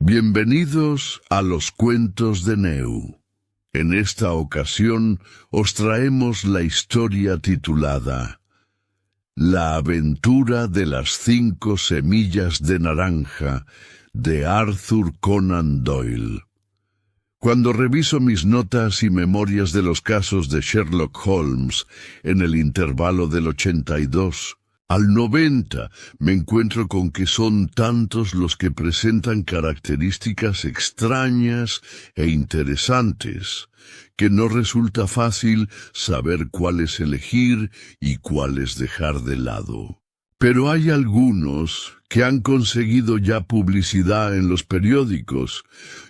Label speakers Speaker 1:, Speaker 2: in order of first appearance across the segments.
Speaker 1: Bienvenidos a los cuentos de Neu. En esta ocasión os traemos la historia titulada La aventura de las 5 semillas de naranja de Arthur Conan Doyle. Cuando reviso mis notas y memorias de los casos de Sherlock Holmes en el intervalo del 82 al 90, me encuentro con que son tantos los que presentan características extrañas e interesantes, que no resulta fácil saber cuáles elegir y cuáles dejar de lado. Pero hay algunos que han conseguido ya publicidad en los periódicos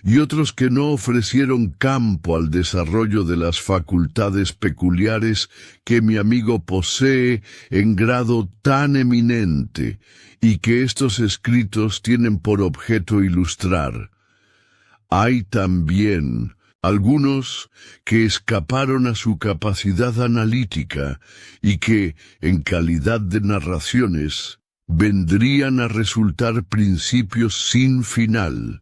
Speaker 1: y otros que no ofrecieron campo al desarrollo de las facultades peculiares que mi amigo posee en grado tan eminente y que estos escritos tienen por objeto ilustrar. Hay también algunos que escaparon a su capacidad analítica y que, en calidad de narraciones, vendrían a resultar principios sin final,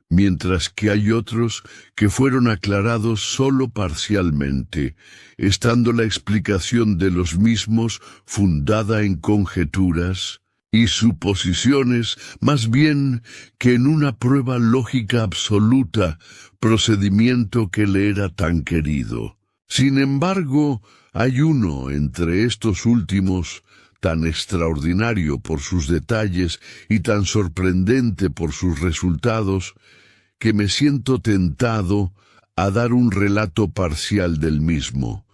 Speaker 1: mientras que hay otros que fueron aclarados sólo parcialmente, estando la explicación de los mismos fundada en conjeturas y suposiciones más bien que en una prueba lógica absoluta, procedimiento que le era tan querido. Sin embargo, hay uno entre estos últimos, tan extraordinario por sus detalles y tan sorprendente por sus resultados, que me siento tentado a dar un relato parcial del mismo.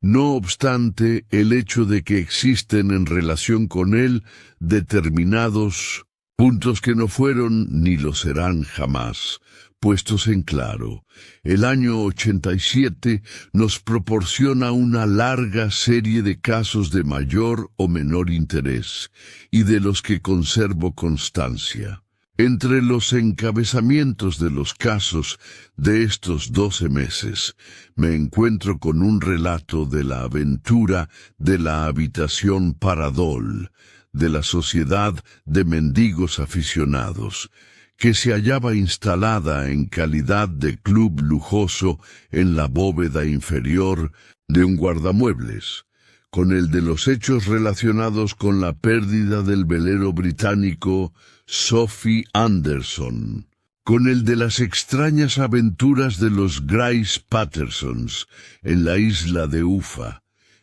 Speaker 1: No obstante, el hecho de que existen en relación con él determinados puntos que no fueron ni lo serán jamás puestos en claro. El año 87 nos proporciona una larga serie de casos de mayor o menor interés, y de los que conservo constancia. Entre los encabezamientos de los casos de estos 12 meses, me encuentro con un relato de la aventura de la habitación Paradol, de la Sociedad de Mendigos Aficionados, que se hallaba instalada en calidad de club lujoso en la bóveda inferior de un guardamuebles, con el de los hechos relacionados con la pérdida del velero británico Sophie Anderson, con el de las extrañas aventuras de los Grace Pattersons en la isla de Ufa,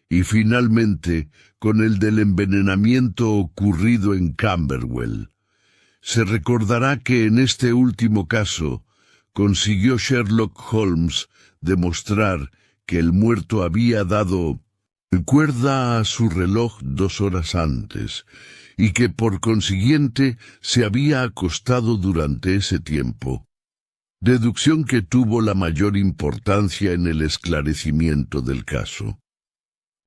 Speaker 1: y finalmente con el del envenenamiento ocurrido en Camberwell. Se recordará que en este último caso consiguió Sherlock Holmes demostrar que el muerto había dado cuerda a su reloj 2 horas antes, y que por consiguiente se había acostado durante ese tiempo, deducción que tuvo la mayor importancia en el esclarecimiento del caso.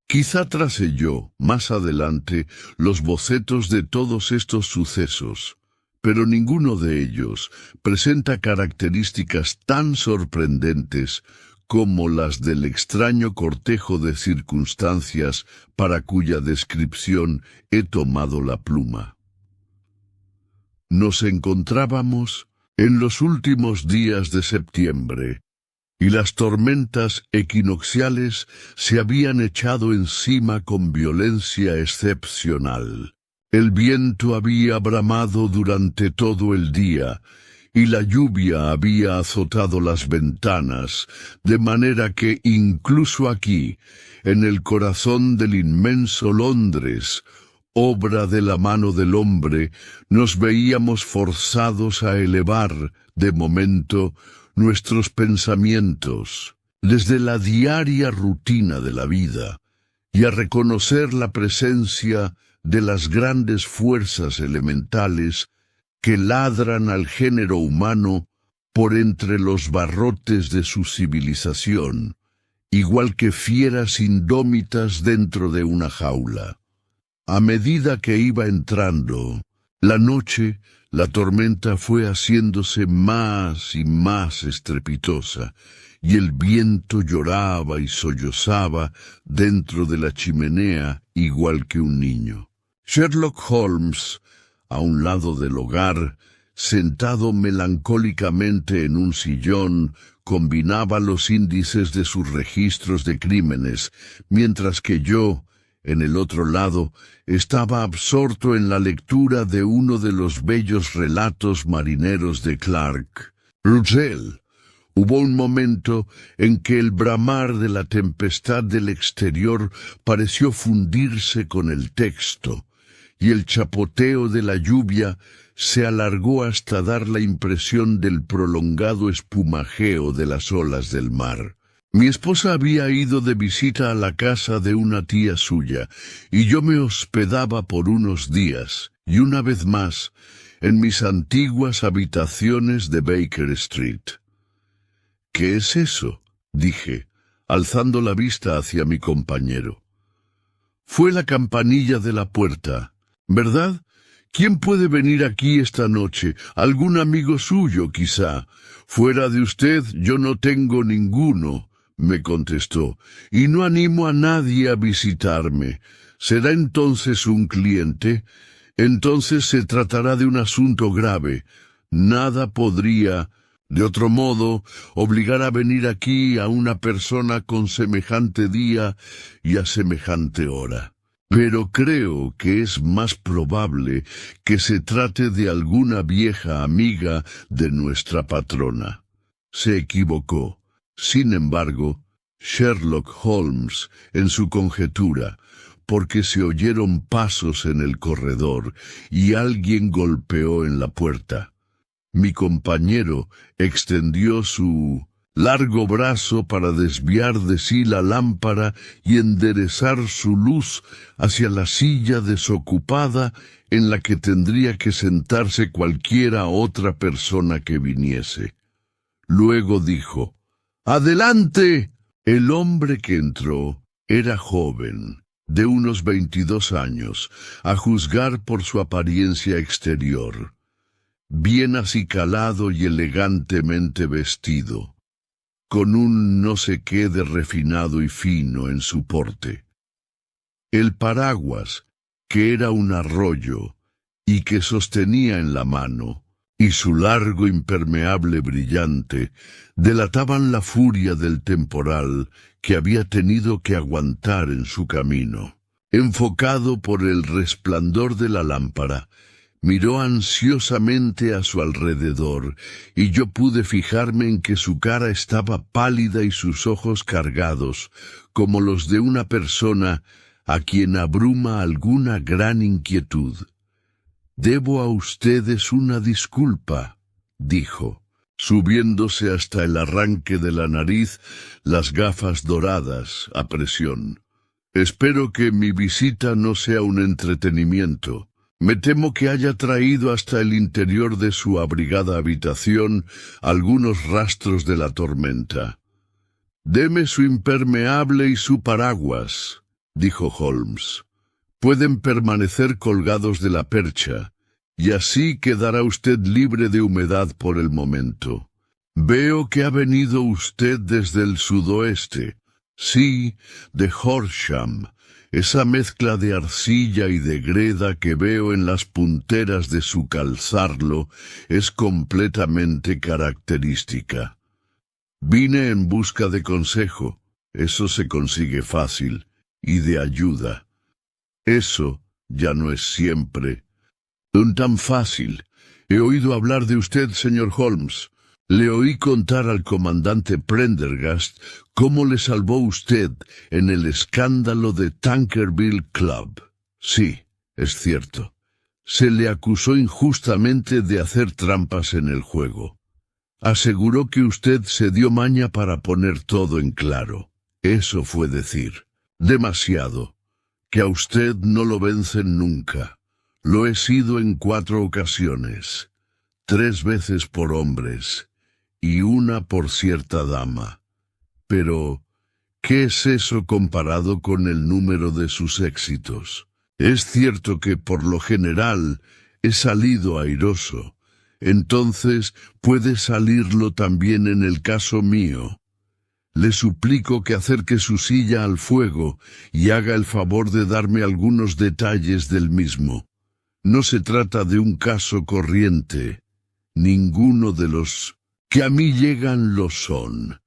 Speaker 1: Quizá trace yo, más adelante, los bocetos de todos estos sucesos, pero ninguno de ellos presenta características tan sorprendentes como las del extraño cortejo de circunstancias para cuya descripción he tomado la pluma. Nos encontrábamos en los últimos días de septiembre, y las tormentas equinocciales se habían echado encima con violencia excepcional. El viento había bramado durante todo el día, y la lluvia había azotado las ventanas, de manera que incluso aquí, en el corazón del inmenso Londres, obra de la mano del hombre, nos veíamos forzados a elevar, de momento, nuestros pensamientos desde la diaria rutina de la vida, y a reconocer la presencia de las grandes fuerzas elementales que ladran al género humano por entre los barrotes de su civilización, igual que fieras indómitas dentro de una jaula. A medida que iba entrando la noche, la tormenta fue haciéndose más y más estrepitosa, y el viento lloraba y sollozaba dentro de la chimenea igual que un niño. Sherlock Holmes, a un lado del hogar, sentado melancólicamente en un sillón, combinaba los índices de sus registros de crímenes, mientras que yo, en el otro lado, estaba absorto en la lectura de uno de los bellos relatos marineros de Clark. Russell. Hubo un momento en que el bramar de la tempestad del exterior pareció fundirse con el texto, y el chapoteo de la lluvia se alargó hasta dar la impresión del prolongado espumajeo de las olas del mar. Mi esposa había ido de visita a la casa de una tía suya, y yo me hospedaba por unos días, y una vez más, en mis antiguas habitaciones de Baker Street. —¿Qué es eso? —dije, alzando la vista hacia mi compañero. Fue la campanilla de la puerta, ¿verdad? ¿Quién puede venir aquí esta noche? ¿Algún amigo suyo, quizá? Fuera de usted, yo no tengo ninguno, me contestó, y no animo a nadie a visitarme. ¿Será entonces un cliente? Entonces se tratará de un asunto grave. Nada podría, de otro modo, obligar a venir aquí a una persona con semejante día y a semejante hora. Pero creo que es más probable que se trate de alguna vieja amiga de nuestra patrona. Se equivocó. Sin embargo, Sherlock Holmes, en su conjetura, porque se oyeron pasos en el corredor y alguien golpeó en la puerta. Mi compañero extendió su largo brazo para desviar de sí la lámpara y enderezar su luz hacia la silla desocupada en la que tendría que sentarse cualquiera otra persona que viniese. Luego dijo, «¡Adelante!». El hombre que entró era joven, de unos 22 años, a juzgar por su apariencia exterior, bien acicalado y elegantemente vestido, con un no sé qué de refinado y fino en su porte. El paraguas, que era un arroyo, y que sostenía en la mano, y su largo impermeable brillante, delataban la furia del temporal que había tenido que aguantar en su camino. Enfocado por el resplandor de la lámpara, miró ansiosamente a su alrededor, y yo pude fijarme en que su cara estaba pálida y sus ojos cargados, como los de una persona a quien abruma alguna gran inquietud. «Debo a ustedes una disculpa», dijo, subiéndose hasta el arranque de la nariz las gafas doradas a presión. «Espero que mi visita no sea un entretenimiento. Me temo que haya traído hasta el interior de su abrigada habitación algunos rastros de la tormenta». «Deme su impermeable y su paraguas», dijo Holmes. «Pueden permanecer colgados de la percha, y así quedará usted libre de humedad por el momento. Veo que ha venido usted desde el sudoeste. Sí, de Horsham, esa mezcla de arcilla y de greda que veo en las punteras de su calzarlo es completamente característica. Vine en busca de consejo, eso se consigue fácil, y de ayuda. Eso ya no es siempre tan fácil. He oído hablar de usted, señor Holmes. Le oí contar al comandante Prendergast cómo le salvó usted en el escándalo de Tankerville Club. Sí, es cierto. Se le acusó injustamente de hacer trampas en el juego. Aseguró que usted se dio maña para poner todo en claro. Eso fue decir. Demasiado. Que a usted no lo vencen nunca. Lo he sido en 4 ocasiones. 3 veces por hombres, y una por cierta dama. Pero, ¿qué es eso comparado con el número de sus éxitos? Es cierto que, por lo general, he salido airoso. Entonces, puede salirlo también en el caso mío. Le suplico que acerque su silla al fuego y haga el favor de darme algunos detalles del mismo. No se trata de un caso corriente. Ninguno de los que a mí llegan lo son.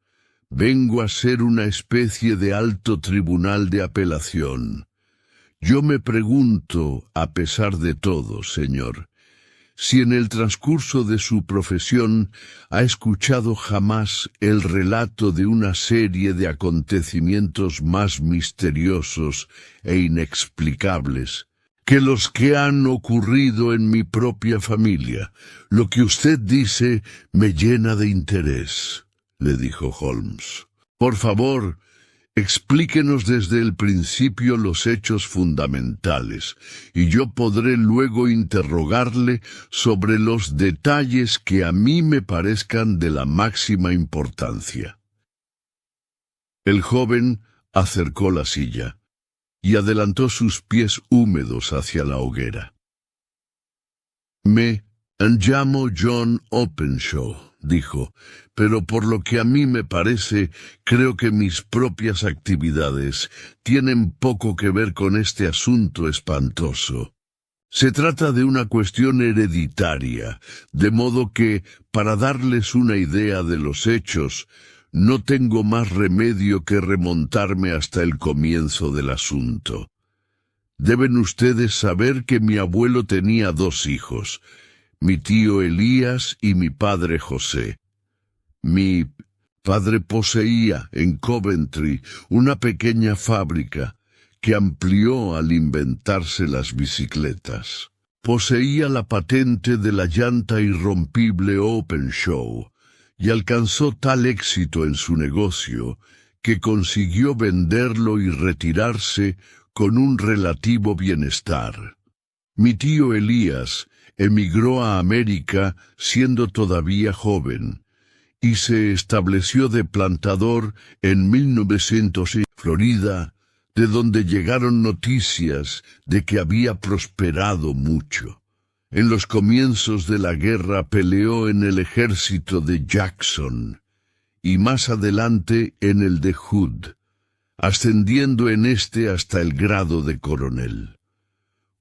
Speaker 1: Vengo a ser una especie de alto tribunal de apelación. Yo me pregunto, a pesar de todo, señor, si en el transcurso de su profesión ha escuchado jamás el relato de una serie de acontecimientos más misteriosos e inexplicables que los que han ocurrido en mi propia familia. Lo que usted dice me llena de interés, le dijo Holmes. Por favor, explíquenos desde el principio los hechos fundamentales, y yo podré luego interrogarle sobre los detalles que a mí me parezcan de la máxima importancia. El joven acercó la silla y adelantó sus pies húmedos hacia la hoguera. Me llamo John Openshaw, dijo, pero por lo que a mí me parece, creo que mis propias actividades tienen poco que ver con este asunto espantoso. Se trata de una cuestión hereditaria, de modo que, para darles una idea de los hechos, no tengo más remedio que remontarme hasta el comienzo del asunto. Deben ustedes saber que mi abuelo tenía 2 hijos, mi tío Elías y mi padre José. Mi padre poseía en Coventry una pequeña fábrica que amplió al inventarse las bicicletas. Poseía la patente de la llanta irrompible Openshaw y alcanzó tal éxito en su negocio que consiguió venderlo y retirarse con un relativo bienestar. Mi tío Elías emigró a América siendo todavía joven y se estableció de plantador en 1900 en Florida, de donde llegaron noticias de que había prosperado mucho. En los comienzos de la guerra peleó en el ejército de Jackson y más adelante en el de Hood, ascendiendo en este hasta el grado de coronel.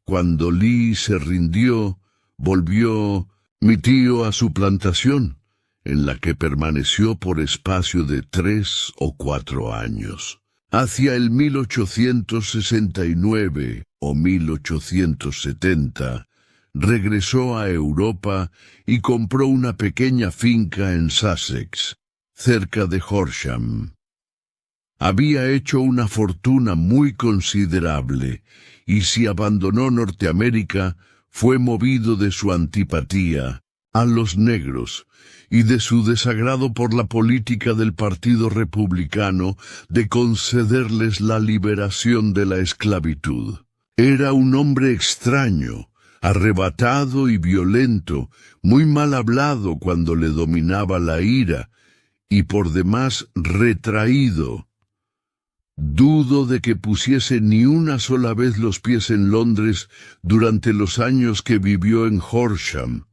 Speaker 1: Cuando Lee se rindió, volvió mi tío a su plantación, en la que permaneció por espacio de 3 o 4 años. Hacia el 1869 o 1870, regresó a Europa y compró una pequeña finca en Sussex, cerca de Horsham. Había hecho una fortuna muy considerable, y si abandonó Norteamérica, fue movido de su antipatía a los negros y de su desagrado por la política del Partido Republicano de concederles la liberación de la esclavitud. Era un hombre extraño, arrebatado y violento, muy mal hablado cuando le dominaba la ira, y por demás retraído. Dudo de que pusiese ni una sola vez los pies en Londres durante los años que vivió en Horsham.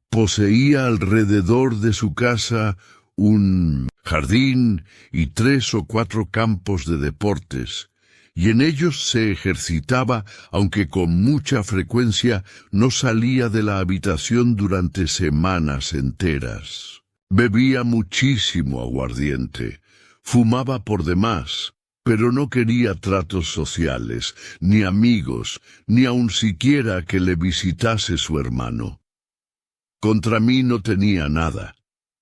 Speaker 1: Poseía alrededor de su casa un jardín y 3 o 4 campos de deportes, y en ellos se ejercitaba, aunque con mucha frecuencia no salía de la habitación durante semanas enteras. Bebía muchísimo aguardiente, fumaba por demás, pero no quería tratos sociales, ni amigos, ni aun siquiera que le visitase su hermano. Contra mí no tenía nada.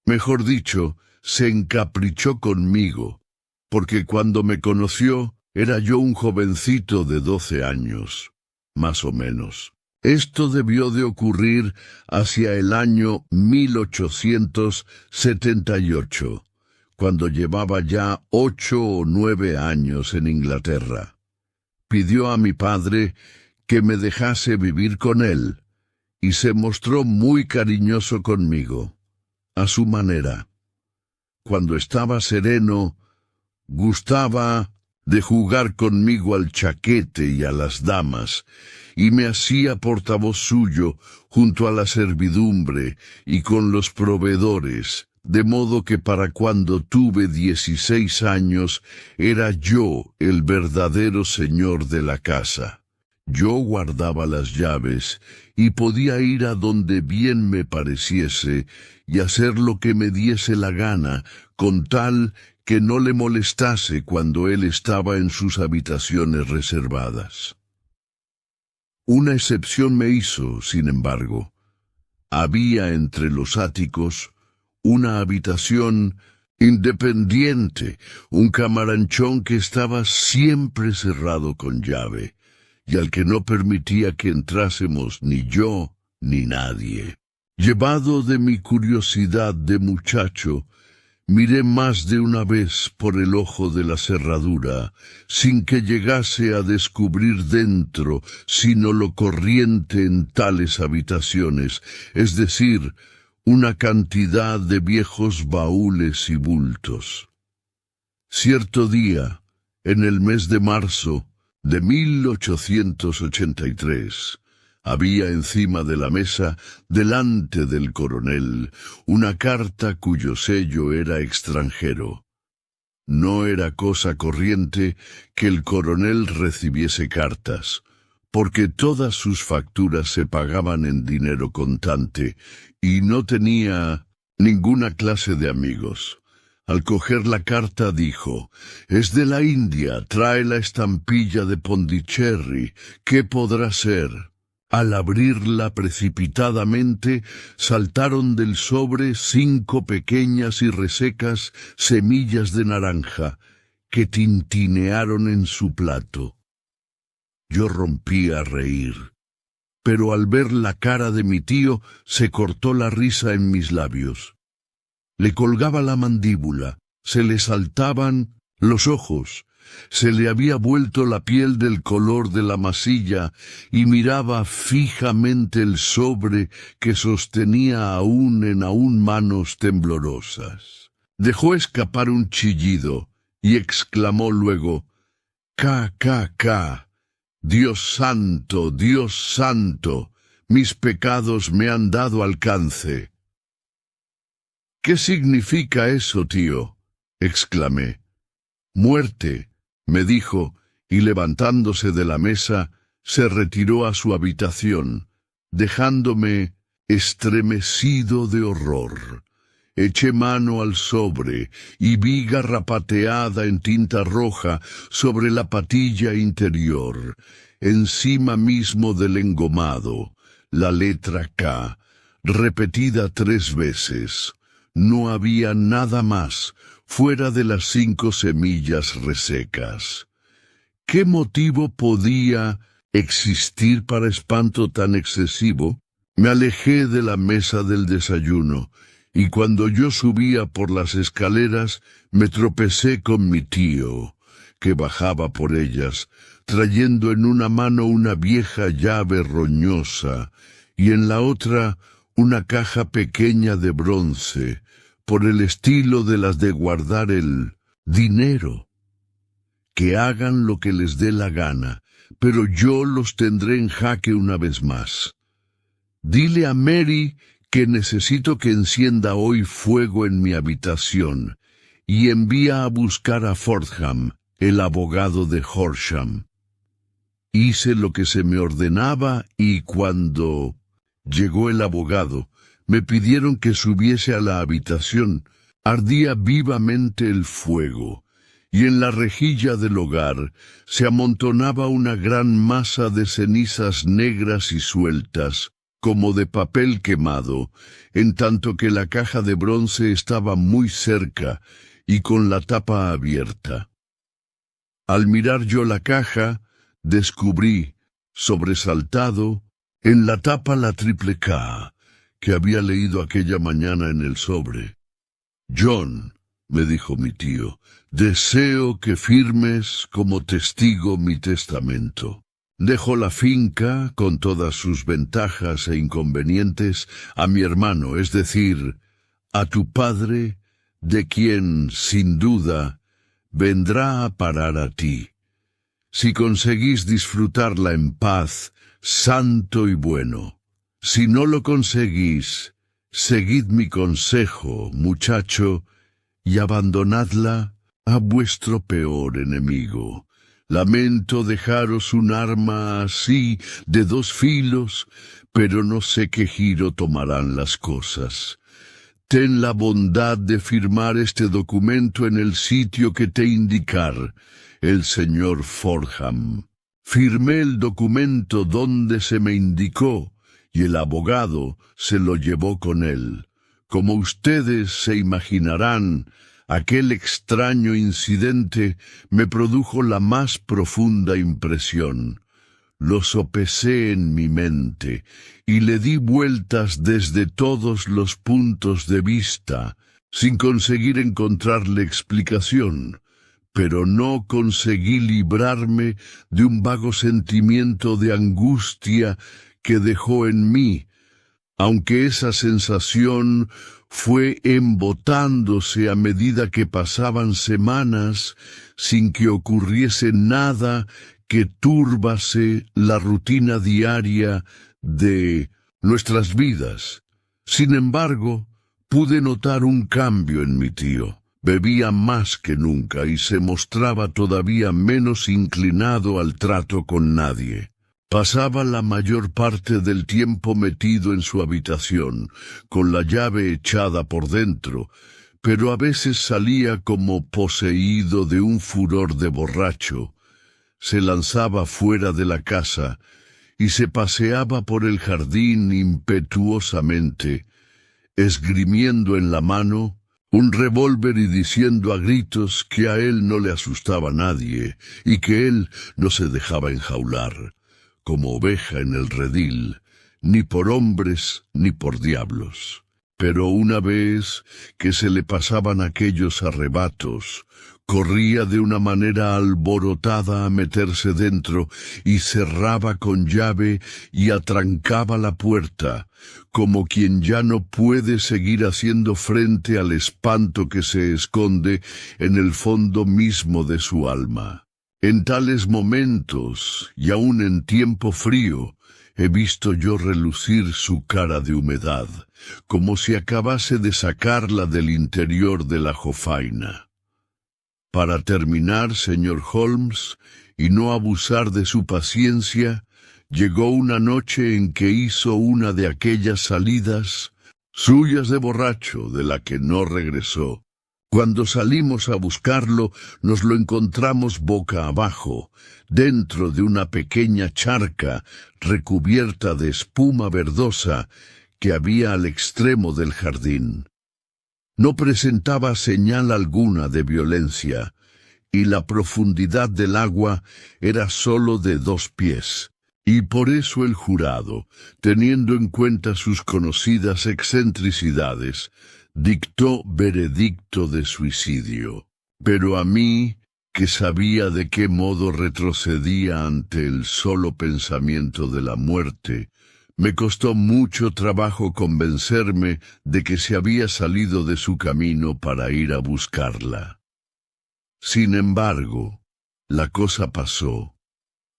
Speaker 1: Mejor dicho, se encaprichó conmigo, porque cuando me conoció era yo un jovencito de 12 años, más o menos. Esto debió de ocurrir hacia el año 1878, cuando llevaba ya 8 o 9 años en Inglaterra. Pidió a mi padre que me dejase vivir con él, y se mostró muy cariñoso conmigo, a su manera. Cuando estaba sereno, gustaba de jugar conmigo al chaquete y a las damas, y me hacía portavoz suyo junto a la servidumbre y con los proveedores, de modo que para cuando tuve 16 años era yo el verdadero señor de la casa. Yo guardaba las llaves y podía ir a donde bien me pareciese y hacer lo que me diese la gana, con tal que no le molestase cuando él estaba en sus habitaciones reservadas. Una excepción me hizo, sin embargo. Había entre los áticos una habitación independiente, un camaranchón que estaba siempre cerrado con llave, y al que no permitía que entrásemos ni yo ni nadie. Llevado de mi curiosidad de muchacho, miré más de una vez por el ojo de la cerradura, sin que llegase a descubrir dentro sino lo corriente en tales habitaciones, es decir, una cantidad de viejos baúles y bultos. Cierto día, en el mes de marzo de 1883, había encima de la mesa, delante del coronel, una carta cuyo sello era extranjero. No era cosa corriente que el coronel recibiese cartas, porque todas sus facturas se pagaban en dinero contante, y no tenía ninguna clase de amigos. Al coger la carta dijo: «Es de la India, trae la estampilla de Pondicherry, ¿qué podrá ser?». Al abrirla precipitadamente, saltaron del sobre 5 pequeñas y resecas semillas de naranja, que tintinearon en su plato. Yo rompí a reír, pero al ver la cara de mi tío se cortó la risa en mis labios. Le colgaba la mandíbula, se le saltaban los ojos, se le había vuelto la piel del color de la masilla y miraba fijamente el sobre que sostenía aún en manos temblorosas. Dejó escapar un chillido y exclamó luego: «¡Ca, ca, ca! Dios santo, Dios santo, mis pecados me han dado alcance». «¿Qué significa eso, tío?», exclamé. «Muerte», me dijo, y levantándose de la mesa, se retiró a su habitación, dejándome estremecido de horror. Eché mano al sobre y vi garrapateada en tinta roja sobre la patilla interior, encima mismo del engomado, la letra K, repetida 3 veces. No había nada más fuera de las 5 semillas resecas. ¿Qué motivo podía existir para espanto tan excesivo? Me alejé de la mesa del desayuno, y cuando yo subía por las escaleras me tropecé con mi tío, que bajaba por ellas, trayendo en una mano una vieja llave roñosa, y en la otra una caja pequeña de bronce, por el estilo de las de guardar el dinero. Que hagan lo que les dé la gana, pero yo los tendré en jaque una vez más. Dile a Mary que necesito que encienda hoy fuego en mi habitación, y envía a buscar a Fordham, el abogado de Horsham. Hice lo que se me ordenaba, y cuando llegó el abogado, me pidieron que subiese a la habitación. Ardía vivamente el fuego, y en la rejilla del hogar se amontonaba una gran masa de cenizas negras y sueltas, como de papel quemado, en tanto que la caja de bronce estaba muy cerca y con la tapa abierta. Al mirar yo la caja, descubrí, sobresaltado, en la tapa la triple K, que había leído aquella mañana en el sobre. «John», me dijo mi tío, «deseo que firmes como testigo mi testamento. Dejo la finca, con todas sus ventajas e inconvenientes, a mi hermano, es decir, a tu padre, de quien, sin duda, vendrá a parar a ti. Si conseguís disfrutarla en paz, santo y bueno. Si no lo conseguís, seguid mi consejo, muchacho, y abandonadla a vuestro peor enemigo. Lamento dejaros un arma así de 2 filos, pero no sé qué giro tomarán las cosas. Ten la bondad de firmar este documento en el sitio que te indicar el señor Fordham. Firmé el documento donde se me indicó, y el abogado se lo llevó con él. Como ustedes se imaginarán, aquel extraño incidente me produjo la más profunda impresión. Lo sopesé en mi mente y le di vueltas desde todos los puntos de vista, sin conseguir encontrarle explicación, pero no conseguí librarme de un vago sentimiento de angustia que dejó en mí, aunque esa sensación fue embotándose a medida que pasaban semanas sin que ocurriese nada que turbase la rutina diaria de nuestras vidas. Sin embargo, pude notar un cambio en mi tío. Bebía más que nunca y se mostraba todavía menos inclinado al trato con nadie. Pasaba la mayor parte del tiempo metido en su habitación, con la llave echada por dentro, pero a veces salía como poseído de un furor de borracho. Se lanzaba fuera de la casa y se paseaba por el jardín impetuosamente, esgrimiendo en la mano un revólver y diciendo a gritos que a él no le asustaba nadie y que él no se dejaba enjaular, como oveja en el redil, ni por hombres ni por diablos. Pero una vez que se le pasaban aquellos arrebatos, corría de una manera alborotada a meterse dentro y cerraba con llave y atrancaba la puerta, como quien ya no puede seguir haciendo frente al espanto que se esconde en el fondo mismo de su alma. En tales momentos, y aun en tiempo frío, he visto yo relucir su cara de humedad, como si acabase de sacarla del interior de la jofaina. Para terminar, señor Holmes, y no abusar de su paciencia, llegó una noche en que hizo una de aquellas salidas suyas de borracho de la que no regresó. Cuando salimos a buscarlo, nos lo encontramos boca abajo, dentro de una pequeña charca recubierta de espuma verdosa que había al extremo del jardín. No presentaba señal alguna de violencia, y la profundidad del agua era sólo de 2 pies, y por eso el jurado, teniendo en cuenta sus conocidas excentricidades, dictó veredicto de suicidio. Pero a mí, que sabía de qué modo retrocedía ante el solo pensamiento de la muerte, me costó mucho trabajo convencerme de que se había salido de su camino para ir a buscarla. Sin embargo, la cosa pasó,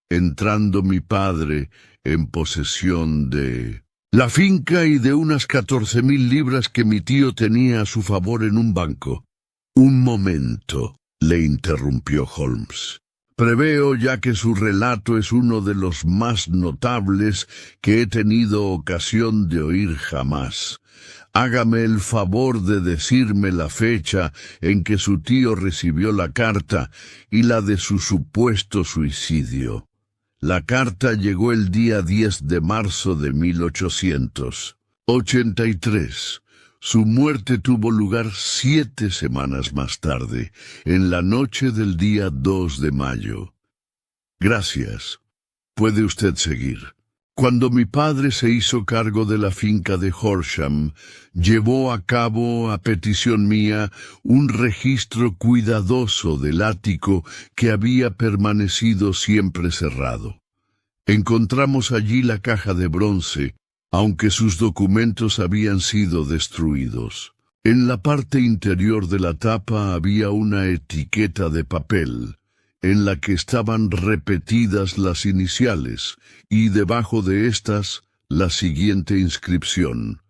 Speaker 1: entrando mi padre en posesión de la finca y de unas 14,000 libras que mi tío tenía a su favor en un banco. Un momento, le interrumpió Holmes. Preveo ya que su relato es uno de los más notables que he tenido ocasión de oír jamás. Hágame el favor de decirme la fecha en que su tío recibió la carta y la de su supuesto suicidio. La carta llegó el día 10 de marzo de 1883. Su muerte tuvo lugar 7 semanas más tarde, en la noche del día 2 de mayo. Gracias. Puede usted seguir. Cuando mi padre se hizo cargo de la finca de Horsham, llevó a cabo, a petición mía, un registro cuidadoso del ático que había permanecido siempre cerrado. Encontramos allí la caja de bronce, aunque sus documentos habían sido destruidos. En la parte interior de la tapa había una etiqueta de papel, en la que estaban repetidas las iniciales, y debajo de estas la siguiente inscripción: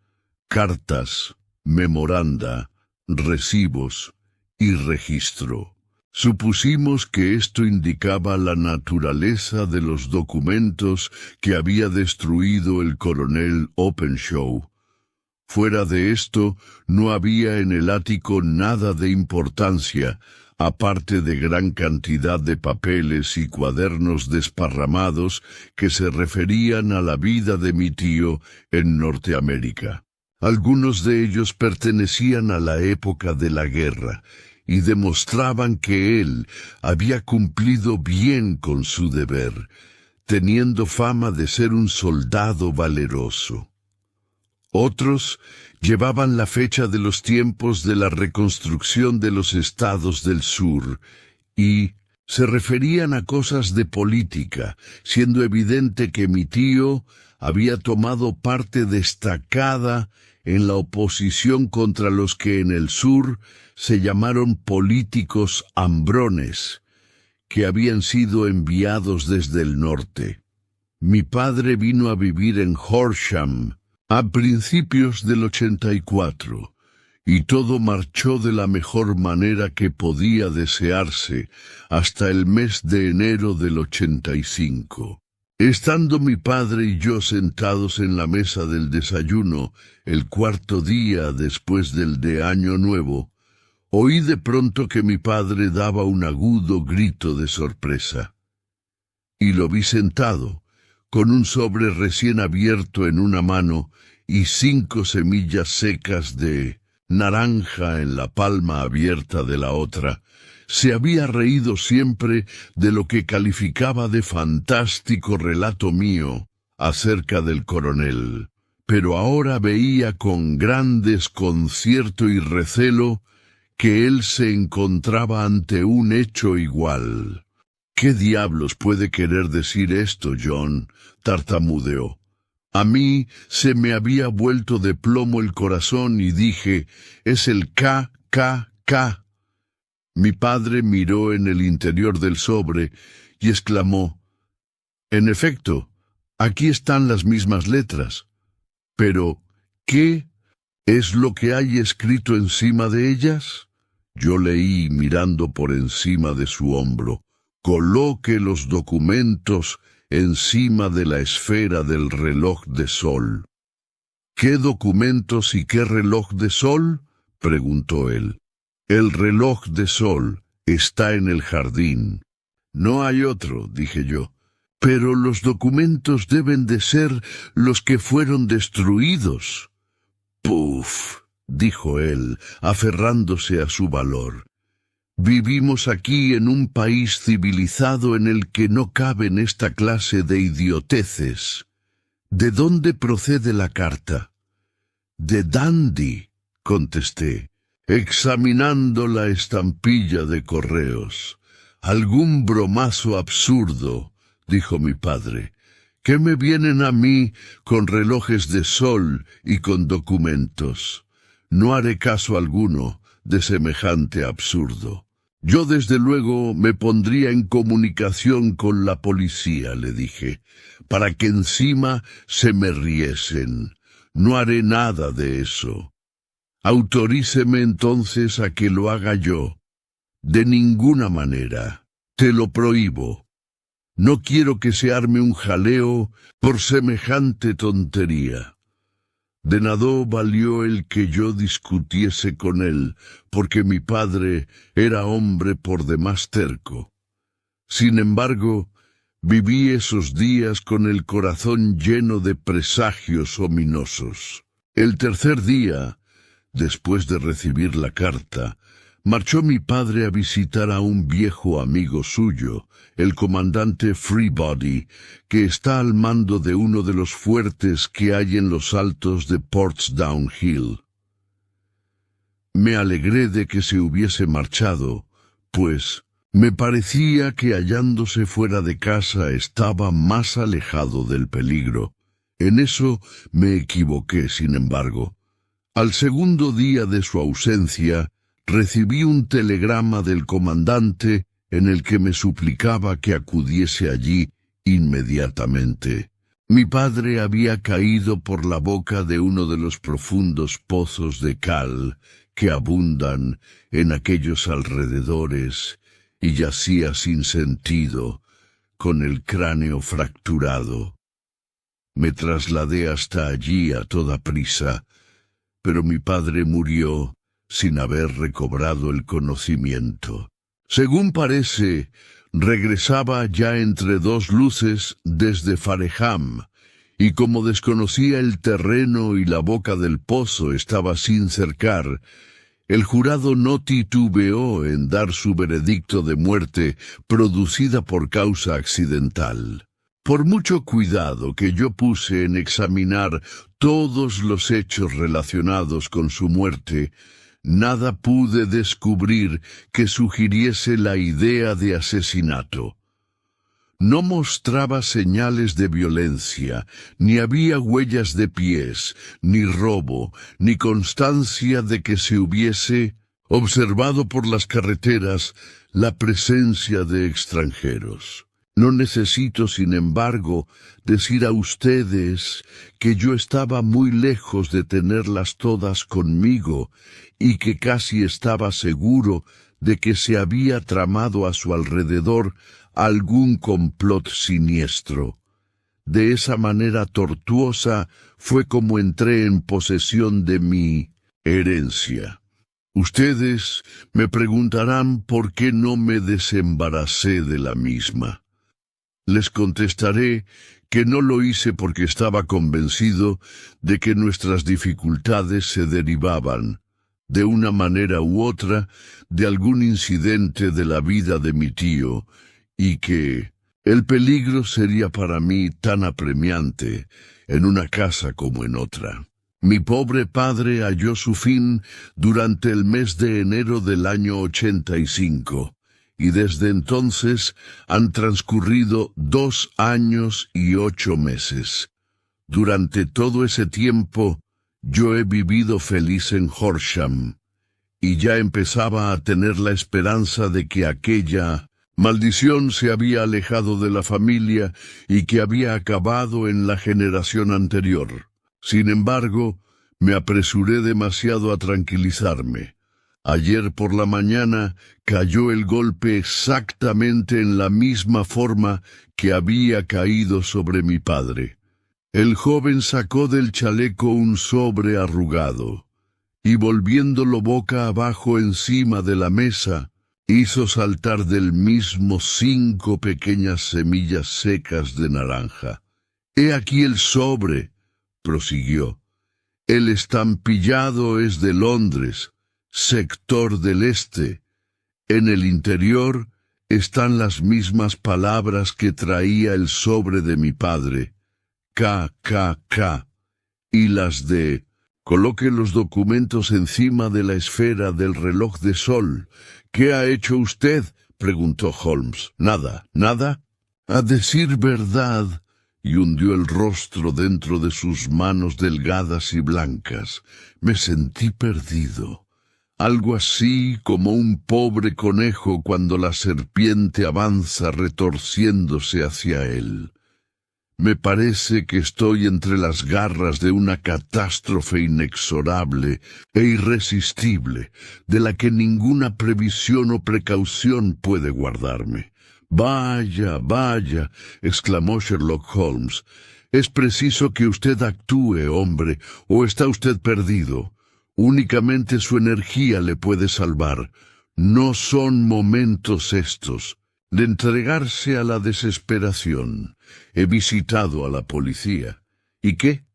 Speaker 1: cartas, memoranda, recibos y registro. Supusimos que esto indicaba la naturaleza de los documentos que había destruido el coronel Openshaw. Fuera de esto, no había en el ático nada de importancia, aparte de gran cantidad de papeles y cuadernos desparramados que se referían a la vida de mi tío en Norteamérica. Algunos de ellos pertenecían a la época de la guerra y demostraban que él había cumplido bien con su deber, teniendo fama de ser un soldado valeroso. Otros llevaban la fecha de los tiempos de la reconstrucción de los estados del sur y se referían a cosas de política, siendo evidente que mi tío había tomado parte destacada en la oposición contra los que en el sur se llamaron políticos hambrones, que habían sido enviados desde el norte. Mi padre vino a vivir en Horsham a principios del 84, y todo marchó de la mejor manera que podía desearse hasta el mes de enero del 85. Estando mi padre y yo sentados en la mesa del desayuno el cuarto día después del de Año Nuevo, oí de pronto que mi padre daba un agudo grito de sorpresa. Y lo vi sentado, con un sobre recién abierto en una mano y 5 semillas secas de naranja en la palma abierta de la otra. Se había reído siempre de lo que calificaba de fantástico relato mío acerca del coronel, pero ahora veía con gran desconcierto y recelo que él se encontraba ante un hecho igual. ¿Qué diablos puede querer decir esto, John?, tartamudeó. A mí se me había vuelto de plomo el corazón y dije, es el KKK. Mi padre miró en el interior del sobre y exclamó, en efecto, aquí están las mismas letras. Pero, ¿qué es lo que hay escrito encima de ellas? Yo leí mirando por encima de su hombro. Coloque los documentos encima de la esfera del reloj de sol. ¿Qué documentos y qué reloj de sol?, preguntó él. El reloj de sol está en el jardín. No hay otro, dije yo. Pero los documentos deben de ser los que fueron destruidos. Puf, dijo él, aferrándose a su valor. Vivimos aquí en un país civilizado en el que no caben esta clase de idioteces. ¿De dónde procede la carta? De Dundee, contesté, examinando la estampilla de correos. Algún bromazo absurdo, dijo mi padre. ¿Qué me vienen a mí con relojes de sol y con documentos? No haré caso alguno de semejante absurdo. Yo desde luego me pondría en comunicación con la policía, le dije, para que encima se me riesen. No haré nada de eso. Autoríceme entonces a que lo haga yo. De ninguna manera. Te lo prohíbo. No quiero que se arme un jaleo por semejante tontería. De nada valió el que yo discutiese con él, porque mi padre era hombre por demás terco. Sin embargo, viví esos días con el corazón lleno de presagios ominosos. El tercer día, después de recibir la carta, marchó mi padre a visitar a un viejo amigo suyo, el comandante Freebody, que está al mando de uno de los fuertes que hay en los altos de Portsdown Hill. Me alegré de que se hubiese marchado, pues me parecía que hallándose fuera de casa estaba más alejado del peligro. En eso me equivoqué, sin embargo. Al segundo día de su ausencia, recibí un telegrama del comandante en el que me suplicaba que acudiese allí inmediatamente. Mi padre había caído por la boca de uno de los profundos pozos de cal que abundan en aquellos alrededores y yacía sin sentido, con el cráneo fracturado. Me trasladé hasta allí a toda prisa, pero mi padre murió sin haber recobrado el conocimiento. Según parece, regresaba ya entre dos luces desde Fareham, y como desconocía el terreno y la boca del pozo estaba sin cercar, el jurado no titubeó en dar su veredicto de muerte producida por causa accidental. Por mucho cuidado que yo puse en examinar todos los hechos relacionados con su muerte, nada pude descubrir que sugiriese la idea de asesinato. No mostraba señales de violencia, ni había huellas de pies, ni robo, ni constancia de que se hubiese observado por las carreteras la presencia de extranjeros. No necesito, sin embargo, decir a ustedes que yo estaba muy lejos de tenerlas todas conmigo y que casi estaba seguro de que se había tramado a su alrededor algún complot siniestro. De esa manera tortuosa fue como entré en posesión de mi herencia. Ustedes me preguntarán por qué no me desembaracé de la misma. Les contestaré que no lo hice porque estaba convencido de que nuestras dificultades se derivaban, de una manera u otra, de algún incidente de la vida de mi tío, y que el peligro sería para mí tan apremiante en una casa como en otra. Mi pobre padre halló su fin durante el mes de enero del año 85, y desde entonces han transcurrido 2 años y 8 meses. Durante todo ese tiempo yo he vivido feliz en Horsham, y ya empezaba a tener la esperanza de que aquella maldición se había alejado de la familia y que había acabado en la generación anterior. Sin embargo, me apresuré demasiado a tranquilizarme. Ayer por la mañana cayó el golpe exactamente en la misma forma que había caído sobre mi padre. El joven sacó del chaleco un sobre arrugado, y volviéndolo boca abajo encima de la mesa, hizo saltar del mismo 5 pequeñas semillas secas de naranja. «He aquí el sobre», prosiguió. «El estampillado es de Londres, sector del este. En el interior están las mismas palabras que traía el sobre de mi padre, KKK, y las de «Coloque los documentos encima de la esfera del reloj de sol». «¿Qué ha hecho usted?», preguntó Holmes. «Nada, nada». «A decir verdad», y hundió el rostro dentro de sus manos delgadas y blancas, «me sentí perdido. Algo así como un pobre conejo cuando la serpiente avanza retorciéndose hacia él. Me parece que estoy entre las garras de una catástrofe inexorable e irresistible, de la que ninguna previsión o precaución puede guardarme». «Vaya, vaya», exclamó Sherlock Holmes, «es preciso que usted actúe, hombre, o está usted perdido. Únicamente su energía le puede salvar. No son momentos estos de entregarse a la desesperación. He visitado a la policía. ¿Y qué?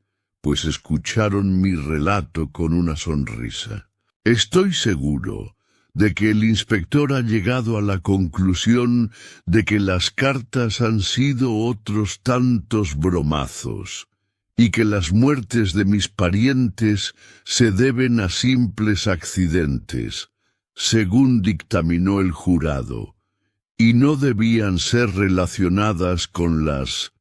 Speaker 1: Pues escucharon mi relato con una sonrisa. Estoy seguro de que el inspector ha llegado a la conclusión de que las cartas han sido otros tantos bromazos, y que las muertes de mis parientes se deben a simples accidentes, según dictaminó el jurado, y no debían ser relacionadas con las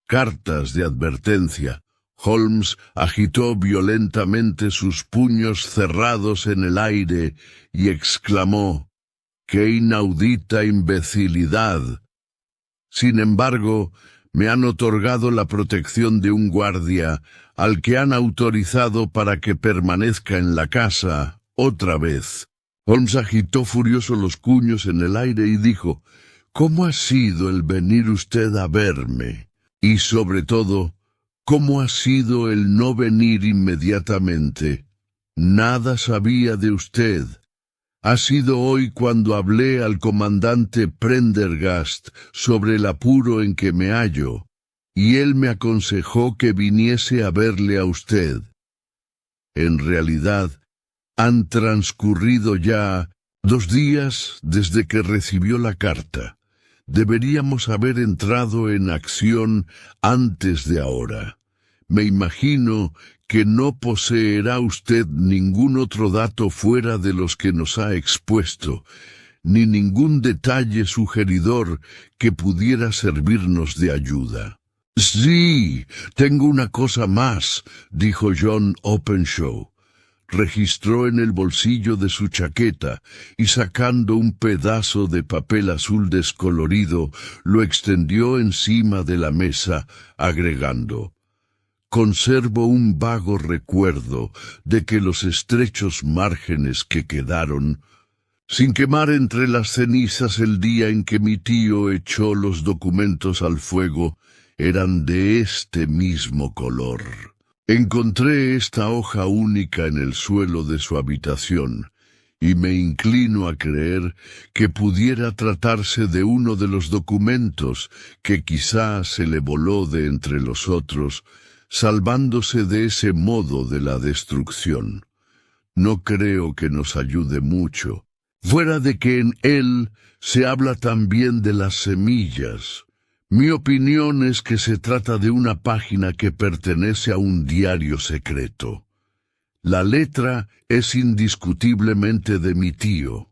Speaker 1: cartas de advertencia. Holmes agitó violentamente sus puños cerrados en el aire y exclamó: «¡Qué inaudita imbecilidad! Sin embargo, me han otorgado la protección de un guardia al que han autorizado para que permanezca en la casa otra vez». Holmes agitó furioso los puños en el aire y dijo: «¿Cómo ha sido el venir usted a verme? Y sobre todo, ¿cómo ha sido el no venir inmediatamente? Nada sabía de usted. Ha sido hoy cuando hablé al comandante Prendergast sobre el apuro en que me hallo, y él me aconsejó que viniese a verle a usted. En realidad, han transcurrido ya 2 días desde que recibió la carta. Deberíamos haber entrado en acción antes de ahora. Me imagino que no poseerá usted ningún otro dato fuera de los que nos ha expuesto, ni ningún detalle sugeridor que pudiera servirnos de ayuda». «Sí, tengo una cosa más», dijo John Openshaw. Registró en el bolsillo de su chaqueta y sacando un pedazo de papel azul descolorido, lo extendió encima de la mesa, agregando: «Conservo un vago recuerdo de que los estrechos márgenes que quedaron, sin quemar entre las cenizas el día en que mi tío echó los documentos al fuego, eran de este mismo color. Encontré esta hoja única en el suelo de su habitación, y me inclino a creer que pudiera tratarse de uno de los documentos que quizá se le voló de entre los otros, salvándose de ese modo de la destrucción. No creo que nos ayude mucho, fuera de que en él se habla también de las semillas. Mi opinión es que se trata de una página que pertenece a un diario secreto. La letra es indiscutiblemente de mi tío».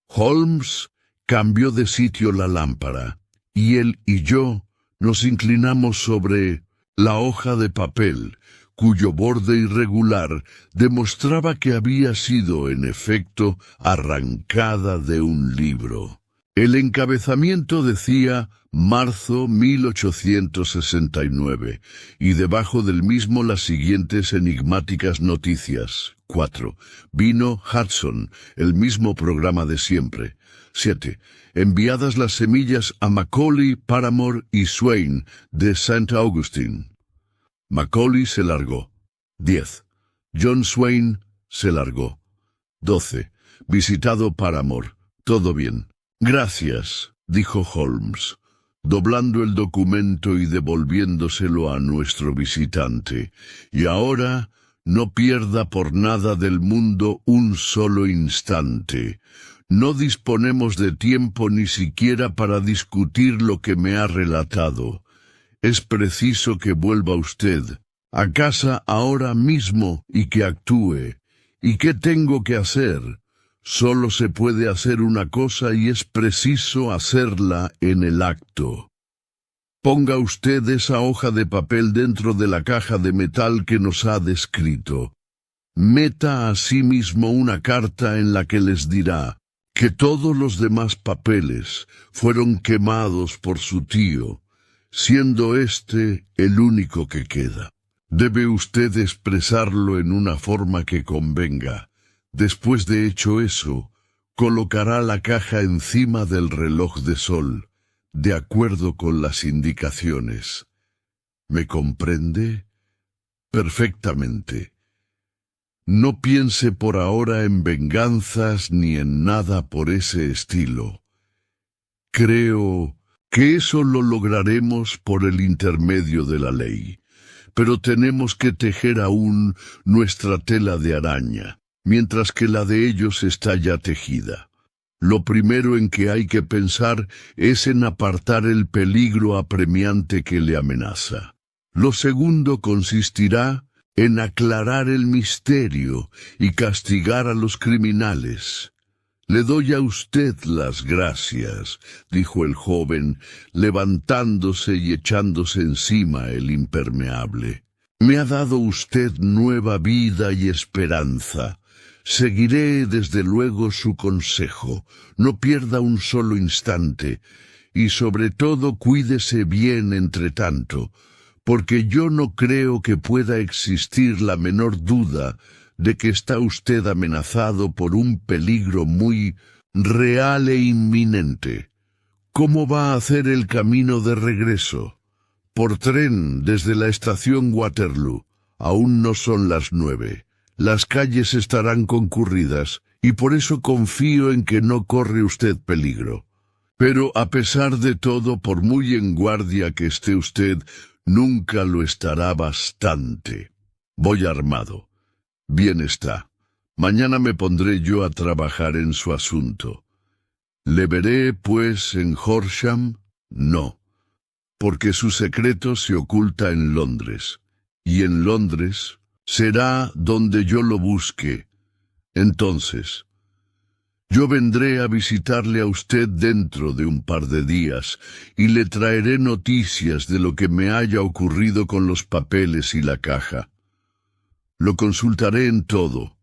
Speaker 1: Holmes cambió de sitio la lámpara, y él y yo nos inclinamos sobre la hoja de papel, cuyo borde irregular demostraba que había sido, en efecto, arrancada de un libro. El encabezamiento decía «Marzo 1869», y debajo del mismo las siguientes enigmáticas noticias. 4. Vino Hudson, el mismo programa de siempre. 7. Enviadas las semillas a Macaulay, Paramore y Swain de St. Augustine. Macaulay se largó. 10. John Swain se largó. 12. Visitado Paramore. Todo bien. «Gracias», dijo Holmes, doblando el documento y devolviéndoselo a nuestro visitante. «Y ahora no pierda por nada del mundo un solo instante. No disponemos de tiempo ni siquiera para discutir lo que me ha relatado. Es preciso que vuelva usted a casa ahora mismo y que actúe. ¿Y qué tengo que hacer? Solo se puede hacer una cosa y es preciso hacerla en el acto. Ponga usted esa hoja de papel dentro de la caja de metal que nos ha descrito. Meta asimismo una carta en la que les dirá que todos los demás papeles fueron quemados por su tío, siendo este el único que queda. Debe usted expresarlo en una forma que convenga. Después de hecho eso, colocará la caja encima del reloj de sol, de acuerdo con las indicaciones. ¿Me comprende? Perfectamente. No piense por ahora en venganzas ni en nada por ese estilo. Creo que eso lo lograremos por el intermedio de la ley, pero tenemos que tejer aún nuestra tela de araña, mientras que la de ellos está ya tejida. Lo primero en que hay que pensar es en apartar el peligro apremiante que le amenaza. Lo segundo consistirá en aclarar el misterio y castigar a los criminales. «Le doy a usted las gracias», dijo el joven, levantándose y echándose encima el impermeable. «Me ha dado usted nueva vida y esperanza. Seguiré desde luego su consejo. No pierda un solo instante, y sobre todo cuídese bien entre tanto, porque yo no creo que pueda existir la menor duda de que está usted amenazado por un peligro muy real e inminente. ¿Cómo va a hacer el camino de regreso? Por tren desde la estación Waterloo. Aún no son las 9. Las calles estarán concurridas y por eso confío en que no corre usted peligro. Pero a pesar de todo, por muy en guardia que esté usted, nunca lo estará bastante. Voy armado. Bien está. Mañana me pondré yo a trabajar en su asunto. ¿Le veré, pues, en Horsham? No, porque su secreto se oculta en Londres, y en Londres será donde yo lo busque. Entonces, yo vendré a visitarle a usted dentro de un par de días, y le traeré noticias de lo que me haya ocurrido con los papeles y la caja. Lo consultaré en todo.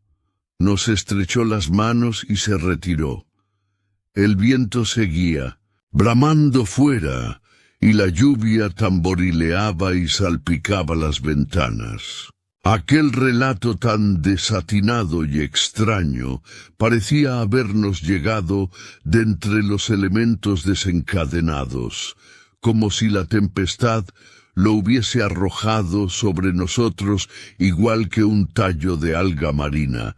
Speaker 1: Nos estrechó las manos y se retiró. El viento seguía, bramando fuera, y la lluvia tamborileaba y salpicaba las ventanas. Aquel relato tan desatinado y extraño parecía habernos llegado de entre los elementos desencadenados, como si la tempestad lo hubiese arrojado sobre nosotros igual que un tallo de alga marina,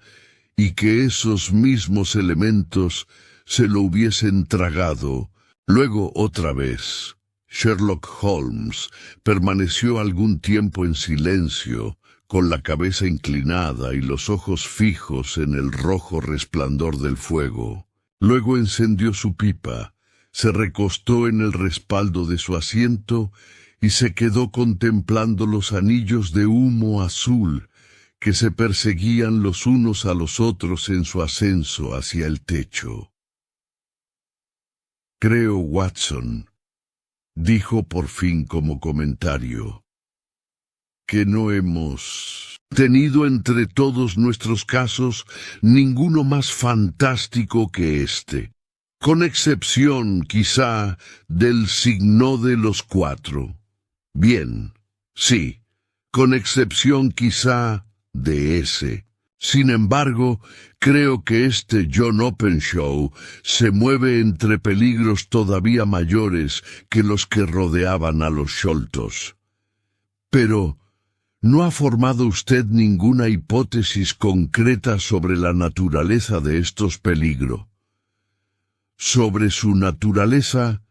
Speaker 1: y que esos mismos elementos se lo hubiesen tragado. Luego otra vez. Sherlock Holmes permaneció algún tiempo en silencio, con la cabeza inclinada y los ojos fijos en el rojo resplandor del fuego. Luego encendió su pipa, se recostó en el respaldo de su asiento y se quedó contemplando los anillos de humo azul que se perseguían los unos a los otros en su ascenso hacia el techo. Creo, Watson, dijo por fin como comentario, que no hemos tenido entre todos nuestros casos ninguno más fantástico que este, con excepción, quizá, del signo de los 4. Bien, sí, con excepción, quizá, de ese. Sin embargo, creo que este John Openshaw se mueve entre peligros todavía mayores que los que rodeaban a los Sholtos. Pero, ¿no ha formado usted ninguna hipótesis concreta sobre la naturaleza de estos peligros? Sobre su naturaleza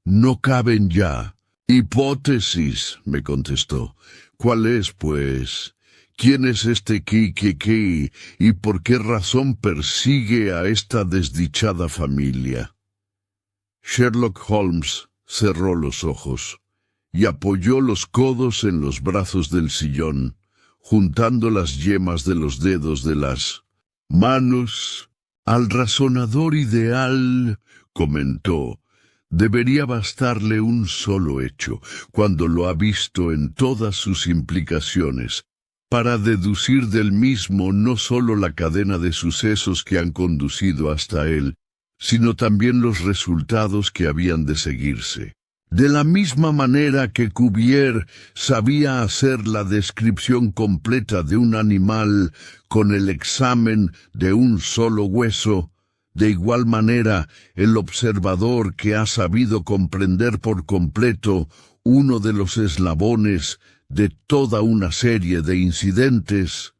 Speaker 1: no caben ya hipótesis, me contestó. ¿Cuál es, pues? ¿Quién es este Kikiki y por qué razón persigue a esta desdichada familia? Sherlock Holmes cerró los ojos y apoyó los codos en los brazos del sillón, juntando las yemas de los dedos de las manos. Al razonador ideal, comentó, debería bastarle un solo hecho, cuando lo ha visto en todas sus implicaciones, para deducir del mismo no sólo la cadena de sucesos que han conducido hasta él, sino también los resultados que habían de seguirse. De la misma manera que Cuvier sabía hacer la descripción completa de un animal con el examen de un solo hueso, de igual manera el observador que ha sabido comprender por completo uno de los eslabones de toda una serie de incidentes,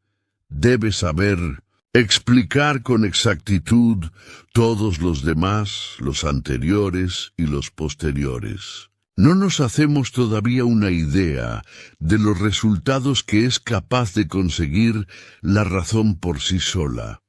Speaker 1: debe saber explicar con exactitud todos los demás, los anteriores y los posteriores. No nos hacemos todavía una idea de los resultados que es capaz de conseguir la razón por sí sola.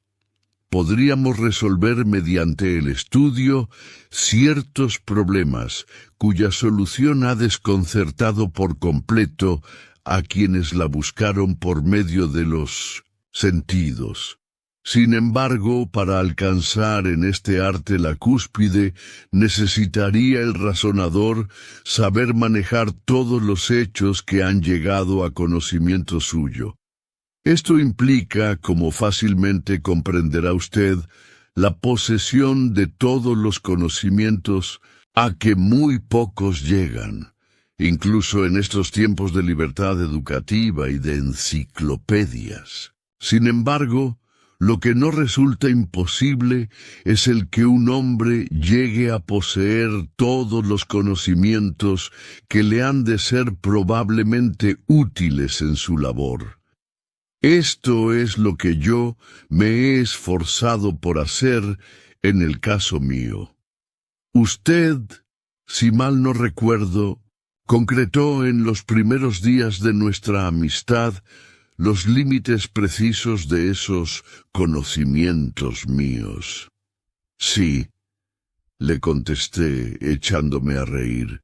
Speaker 1: Podríamos resolver mediante el estudio ciertos problemas cuya solución ha desconcertado por completo a quienes la buscaron por medio de los sentidos. Sin embargo, para alcanzar en este arte la cúspide, necesitaría el razonador saber manejar todos los hechos que han llegado a conocimiento suyo. Esto implica, como fácilmente comprenderá usted, la posesión de todos los conocimientos a que muy pocos llegan, incluso en estos tiempos de libertad educativa y de enciclopedias. Sin embargo, lo que no resulta imposible es el que un hombre llegue a poseer todos los conocimientos que le han de ser probablemente útiles en su labor. Esto es lo que yo me he esforzado por hacer en el caso mío. Usted, si mal no recuerdo, concretó en los primeros días de nuestra amistad los límites precisos de esos conocimientos míos. Sí, le contesté, echándome a reír.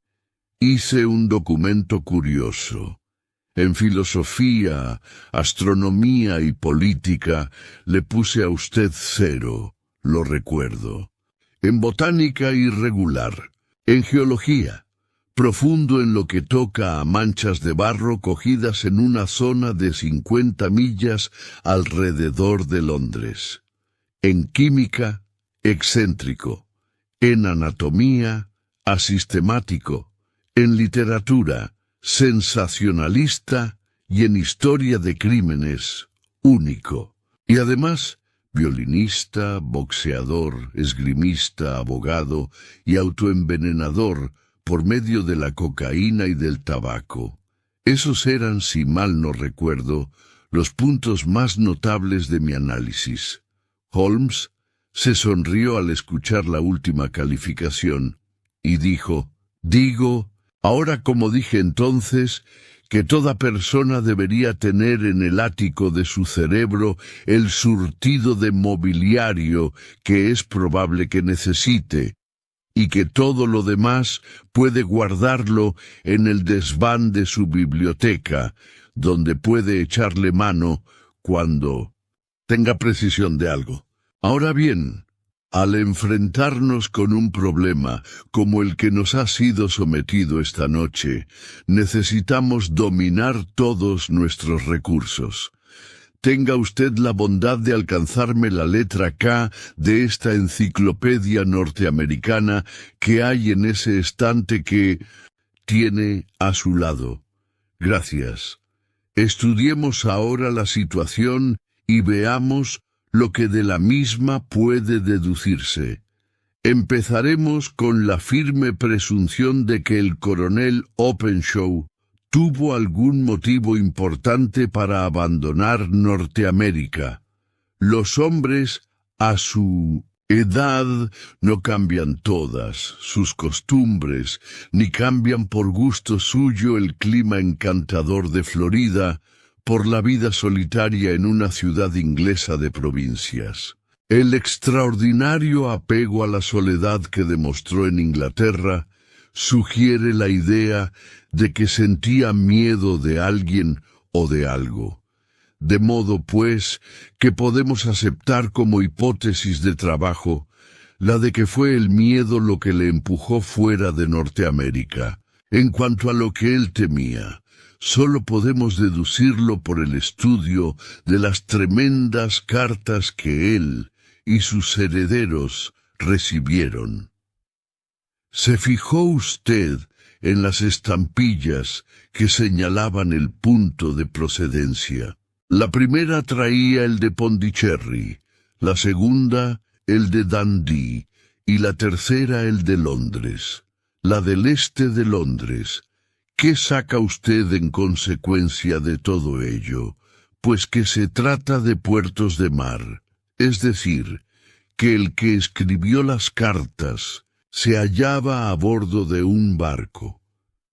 Speaker 1: Hice un documento curioso. En filosofía, astronomía y política le puse a usted 0, lo recuerdo. En botánica irregular. En geología, profundo en lo que toca a manchas de barro cogidas en una zona de 50 millas alrededor de Londres. En química, excéntrico. En anatomía, asistemático. En literatura, sensacionalista, y en historia de crímenes, único. Y además, violinista, boxeador, esgrimista, abogado y autoenvenenador por medio de la cocaína y del tabaco. Esos eran, si mal no recuerdo, los puntos más notables de mi análisis. Holmes se sonrió al escuchar la última calificación y dijo, «Digo, ahora como dije entonces, que toda persona debería tener en el ático de su cerebro el surtido de mobiliario que es probable que necesite, y que todo lo demás puede guardarlo en el desván de su biblioteca, donde puede echarle mano cuando tenga precisión de algo. Ahora bien, al enfrentarnos con un problema como el que nos ha sido sometido esta noche, necesitamos dominar todos nuestros recursos. Tenga usted la bondad de alcanzarme la letra K de esta enciclopedia norteamericana que hay en ese estante que tiene a su lado. Gracias. Estudiemos ahora la situación y veamos lo que de la misma puede deducirse. Empezaremos con la firme presunción de que el coronel Openshaw tuvo algún motivo importante para abandonar Norteamérica. Los hombres, a su edad, no cambian todas sus costumbres, ni cambian por gusto suyo el clima encantador de Florida, por la vida solitaria en una ciudad inglesa de provincias. El extraordinario apego a la soledad que demostró en Inglaterra sugiere la idea de que sentía miedo de alguien o de algo. De modo, pues, que podemos aceptar como hipótesis de trabajo la de que fue el miedo lo que le empujó fuera de Norteamérica. En cuanto a lo que él temía, solo podemos deducirlo por el estudio de las tremendas cartas que él y sus herederos recibieron. ¿Se fijó usted en las estampillas que señalaban el punto de procedencia? La primera traía el de Pondicherry, la segunda el de Dundee y la tercera el de Londres. La del este de Londres. ¿Qué saca usted en consecuencia de todo ello? Pues que se trata de puertos de mar, es decir, que el que escribió las cartas se hallaba a bordo de un barco.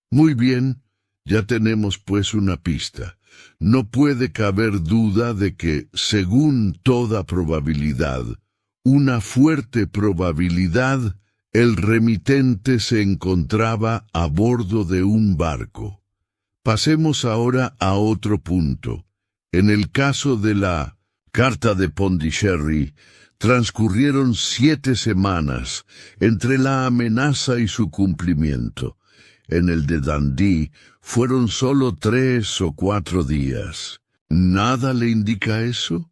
Speaker 1: Muy bien, ya tenemos pues una pista. No puede caber duda de que, según toda probabilidad, una fuerte probabilidad, el remitente se encontraba a bordo de un barco. Pasemos ahora a otro punto. En el caso de la carta de Pondicherry, transcurrieron 7 semanas entre la amenaza y su cumplimiento. En el de Dundee fueron solo 3 o 4 días. ¿Nada le indica eso?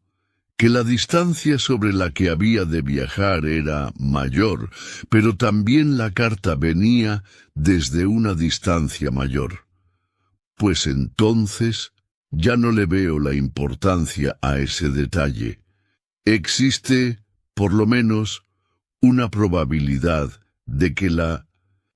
Speaker 1: Que la distancia sobre la que había de viajar era mayor, pero también la carta venía desde una distancia mayor. Pues entonces Ya no le veo la importancia a ese detalle. Existe, por lo menos, una probabilidad de que la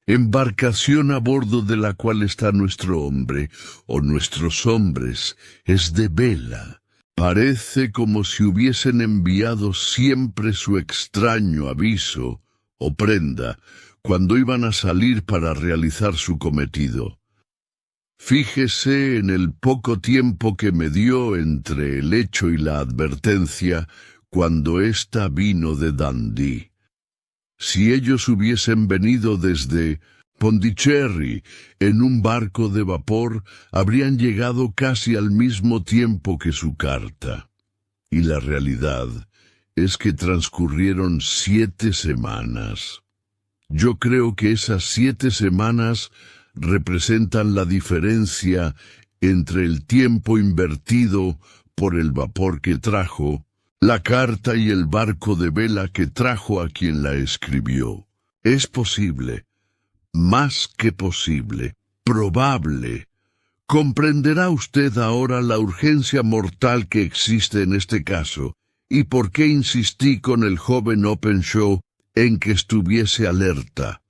Speaker 1: embarcación a bordo de la cual está nuestro hombre, o nuestros hombres, es de vela. Parece como si hubiesen enviado siempre su extraño aviso o prenda cuando iban a salir para realizar su cometido. Fíjese en el poco tiempo que me dio entre el hecho y la advertencia cuando ésta vino de Dundee. Si ellos hubiesen venido desde Pondicherry en un barco de vapor, habrían llegado casi al mismo tiempo que su carta. Y la realidad es que transcurrieron 7 semanas. Yo creo que esas 7 semanas representan la diferencia entre el tiempo invertido por el vapor que trajo la carta y el barco de vela que trajo a quien la escribió. Es posible, más que posible, probable. Comprenderá usted ahora la urgencia mortal que existe en este caso y por qué insistí con el joven Openshaw en que estuviese alerta.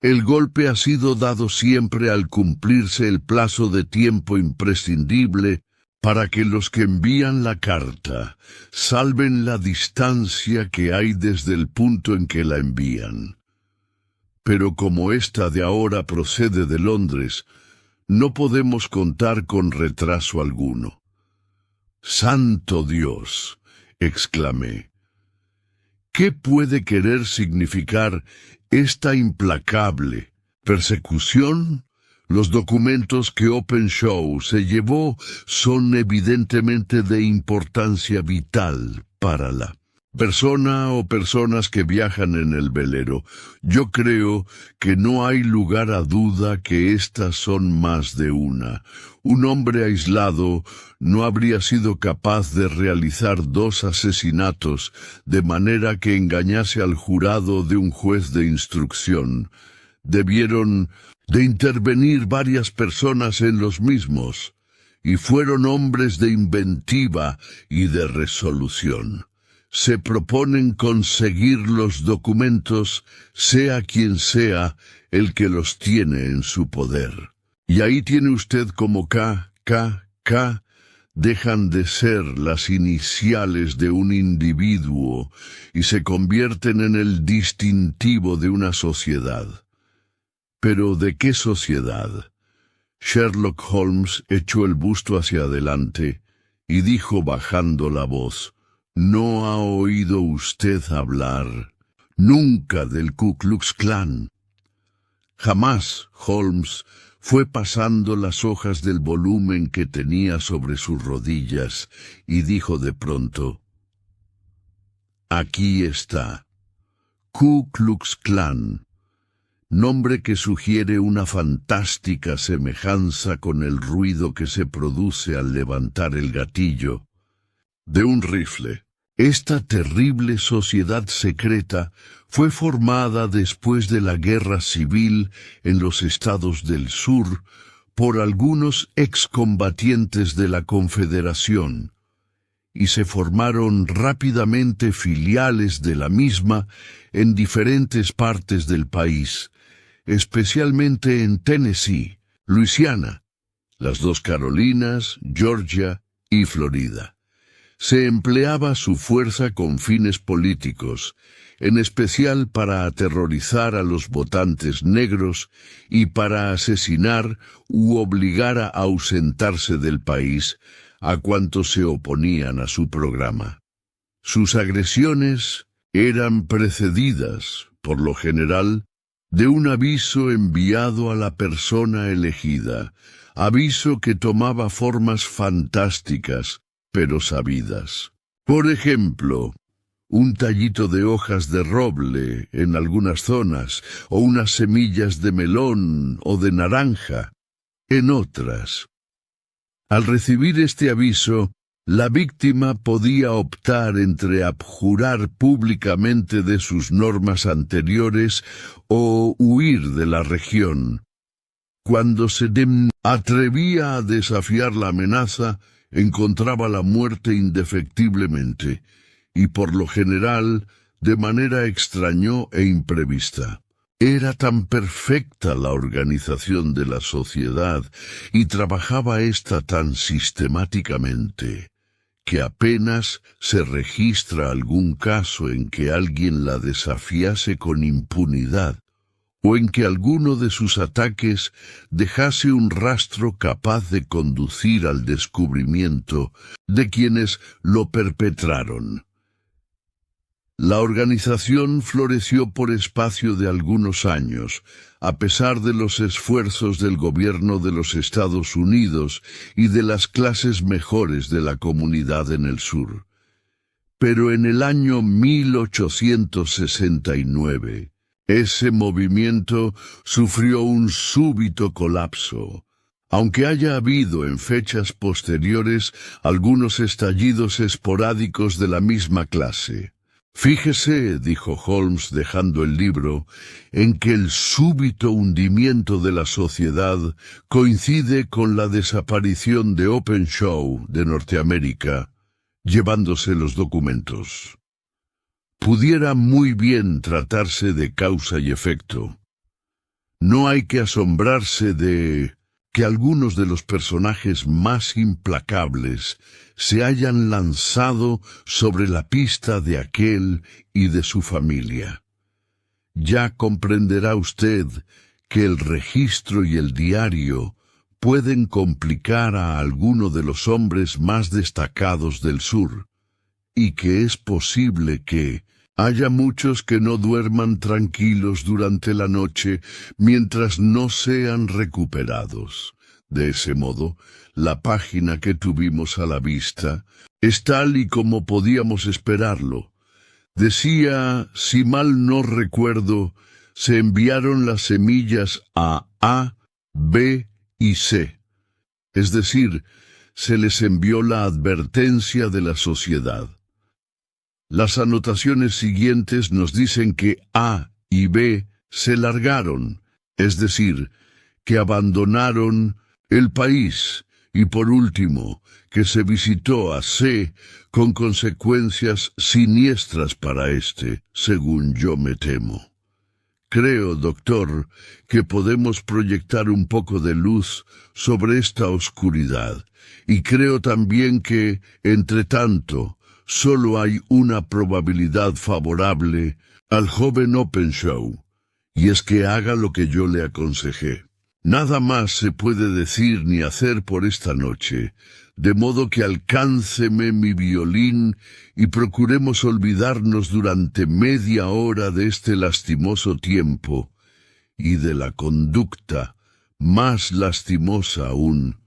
Speaker 1: El golpe ha sido dado siempre al cumplirse el plazo de tiempo imprescindible para que los que envían la carta salven la distancia que hay desde el punto en que la envían. Pero como esta de ahora procede de Londres, no podemos contar con retraso alguno. ¡Santo Dios!, exclamé. ¿Qué puede querer significar esta implacable persecución? Los documentos que Openshaw se llevó son evidentemente de importancia vital para la persona o personas que viajan en el velero. Yo creo que no hay lugar a duda que estas son más de una. Un hombre aislado no habría sido capaz de realizar 2 asesinatos de manera que engañase al jurado de un juez de instrucción. Debieron de intervenir varias personas en los mismos, y fueron hombres de inventiva y de resolución. Se proponen conseguir los documentos, sea quien sea el que los tiene en su poder. Y ahí tiene usted como K dejan de ser las iniciales de un individuo y se convierten en el distintivo de una sociedad. ¿Pero de qué sociedad? Sherlock Holmes echó el busto hacia adelante y dijo bajando la voz: ¿No ha oído usted hablar nunca del Ku Klux Klan? Jamás. Holmes fue pasando las hojas del volumen que tenía sobre sus rodillas y dijo de pronto: Aquí está. Ku Klux Klan. Nombre que sugiere una fantástica semejanza con el ruido que se produce al levantar el gatillo de un rifle. Esta terrible sociedad secreta fue formada después de la Guerra Civil en los estados del sur por algunos excombatientes de la Confederación, y se formaron rápidamente filiales de la misma en diferentes partes del país, especialmente en Tennessee, Luisiana, las 2 Carolinas, Georgia y Florida. Se empleaba su fuerza con fines políticos, en especial para aterrorizar a los votantes negros y para asesinar u obligar a ausentarse del país a cuantos se oponían a su programa. Sus agresiones eran precedidas, por lo general, de un aviso enviado a la persona elegida, aviso que tomaba formas fantásticas, pero sabidas. Por ejemplo, un tallito de hojas de roble en algunas zonas, o unas semillas de melón o de naranja en otras. Al recibir este aviso, la víctima podía optar entre abjurar públicamente de sus normas anteriores o huir de la región. Cuando se atrevía a desafiar la amenaza, encontraba la muerte indefectiblemente, y por lo general de manera extraña e imprevista. Era tan perfecta la organización de la sociedad y trabajaba ésta tan sistemáticamente, que apenas se registra algún caso en que alguien la desafiase con impunidad, o en que alguno de sus ataques dejase un rastro capaz de conducir al descubrimiento de quienes lo perpetraron. La organización floreció por espacio de algunos años, a pesar de los esfuerzos del gobierno de los Estados Unidos y de las clases mejores de la comunidad en el sur. Pero en el año 1869, ese movimiento sufrió un súbito colapso, aunque haya habido en fechas posteriores algunos estallidos esporádicos de la misma clase. Fíjese, dijo Holmes dejando el libro, en que el súbito hundimiento de la sociedad coincide con la desaparición de Openshaw de Norteamérica, llevándose los documentos. Pudiera muy bien tratarse de causa y efecto. No hay que asombrarse de que algunos de los personajes más implacables se hayan lanzado sobre la pista de aquel y de su familia. Ya comprenderá usted que el registro y el diario pueden complicar a alguno de los hombres más destacados del sur, y que es posible que haya muchos que no duerman tranquilos durante la noche mientras no sean recuperados. De ese modo, la página que tuvimos a la vista es tal y como podíamos esperarlo. Decía, si mal no recuerdo, se enviaron las semillas a A, B y C. Es decir, se les envió la advertencia de la sociedad. Las anotaciones siguientes nos dicen que A y B se largaron, es decir, que abandonaron el país, y por último, que se visitó a C con consecuencias siniestras para éste, según yo me temo. Creo, doctor, que podemos proyectar un poco de luz sobre esta oscuridad, y creo también que, entre tanto, solo hay una probabilidad favorable al joven Openshaw, y es que haga lo que yo le aconsejé. Nada más se puede decir ni hacer por esta noche, de modo que alcánceme mi violín y procuremos olvidarnos durante media hora de este lastimoso tiempo y de la conducta, más lastimosa aún,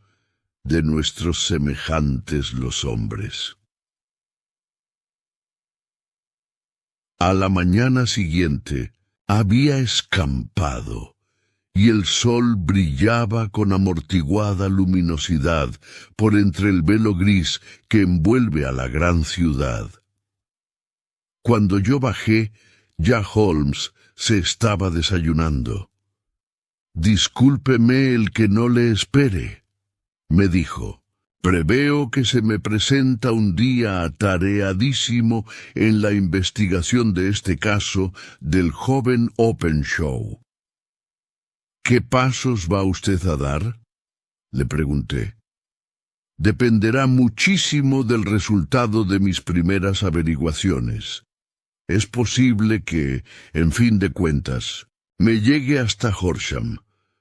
Speaker 1: de nuestros semejantes los hombres. A la mañana siguiente había escampado, y el sol brillaba con amortiguada luminosidad por entre el velo gris que envuelve a la gran ciudad. Cuando yo bajé, ya Holmes se estaba desayunando. «Discúlpeme el que no le espere», me dijo. «Preveo que se me presenta un día atareadísimo en la investigación de este caso del joven Openshaw». «¿Qué pasos va usted a dar?», le pregunté. «Dependerá muchísimo del resultado de mis primeras averiguaciones. Es posible que, en fin de cuentas, me llegue hasta Horsham.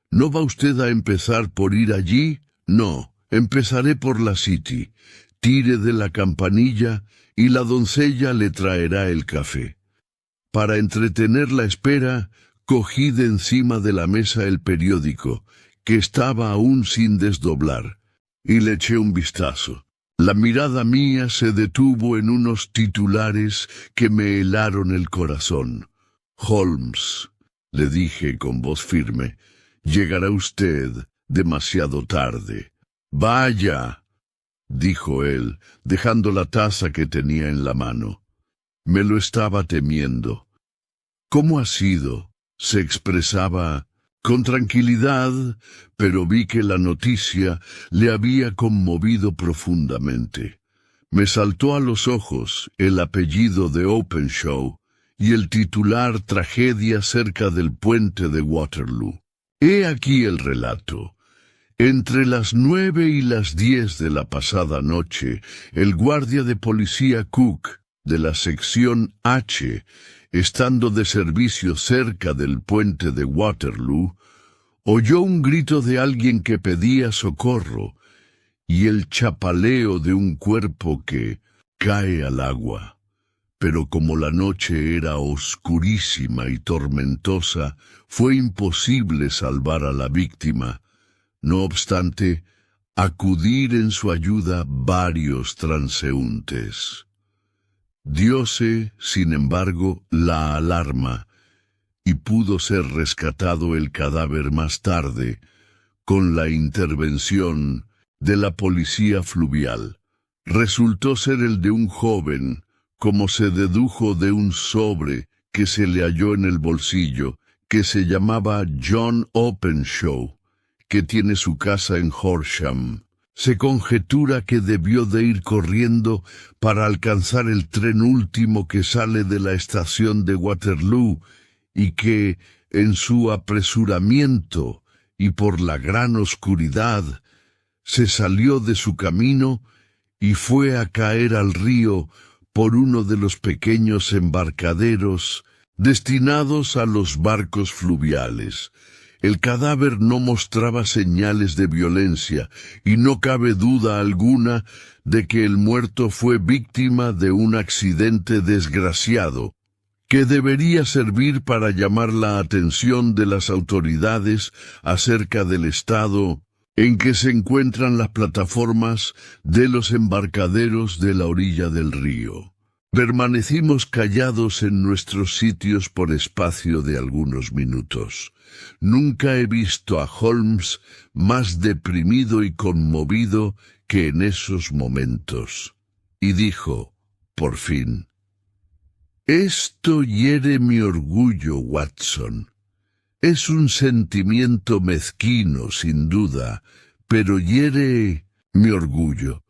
Speaker 1: ¿No va usted a empezar por ir allí? No, empezaré por la City. Tire de la campanilla y la doncella le traerá el café. Para entretener la espera, cogí de encima de la mesa el periódico, que estaba aún sin desdoblar, y le eché un vistazo. La mirada mía se detuvo en unos titulares que me helaron el corazón. «Holmes», le dije con voz firme, «llegará usted demasiado tarde». «Vaya», dijo él, dejando la taza que tenía en la mano. Me lo estaba temiendo. «¿Cómo ha sido?», se expresaba, con tranquilidad, pero vi que la noticia le había conmovido profundamente. Me saltó a los ojos el apellido de Openshaw y el titular Tragedia cerca del puente de Waterloo. He aquí el relato. Entre las 9 y las 10 de la pasada noche, el guardia de policía Cook, de la sección H, estando de servicio cerca del puente de Waterloo, oyó un grito de alguien que pedía socorro y el chapaleo de un cuerpo que cae al agua. Pero como la noche era oscurísima y tormentosa, fue imposible salvar a la víctima. No obstante, acudir en su ayuda varios transeúntes. Dióse, sin embargo, la alarma, y pudo ser rescatado el cadáver más tarde, con la intervención de la policía fluvial. Resultó ser el de un joven, como se dedujo de un sobre que se le halló en el bolsillo, que se llamaba John Openshaw, que tiene su casa en Horsham. Se conjetura que debió de ir corriendo para alcanzar el tren último que sale de la estación de Waterloo y que, en su apresuramiento y por la gran oscuridad, se salió de su camino y fue a caer al río por uno de los pequeños embarcaderos destinados a los barcos fluviales. El cadáver no mostraba señales de violencia y no cabe duda alguna de que el muerto fue víctima de un accidente desgraciado, que debería servir para llamar la atención de las autoridades acerca del estado en que se encuentran las plataformas de los embarcaderos de la orilla del río. Permanecimos callados en nuestros sitios por espacio de algunos minutos. Nunca he visto a Holmes más deprimido y conmovido que en esos momentos. Y dijo, por fin, «Esto hiere mi orgullo, Watson. Es un sentimiento mezquino, sin duda, pero hiere mi orgullo.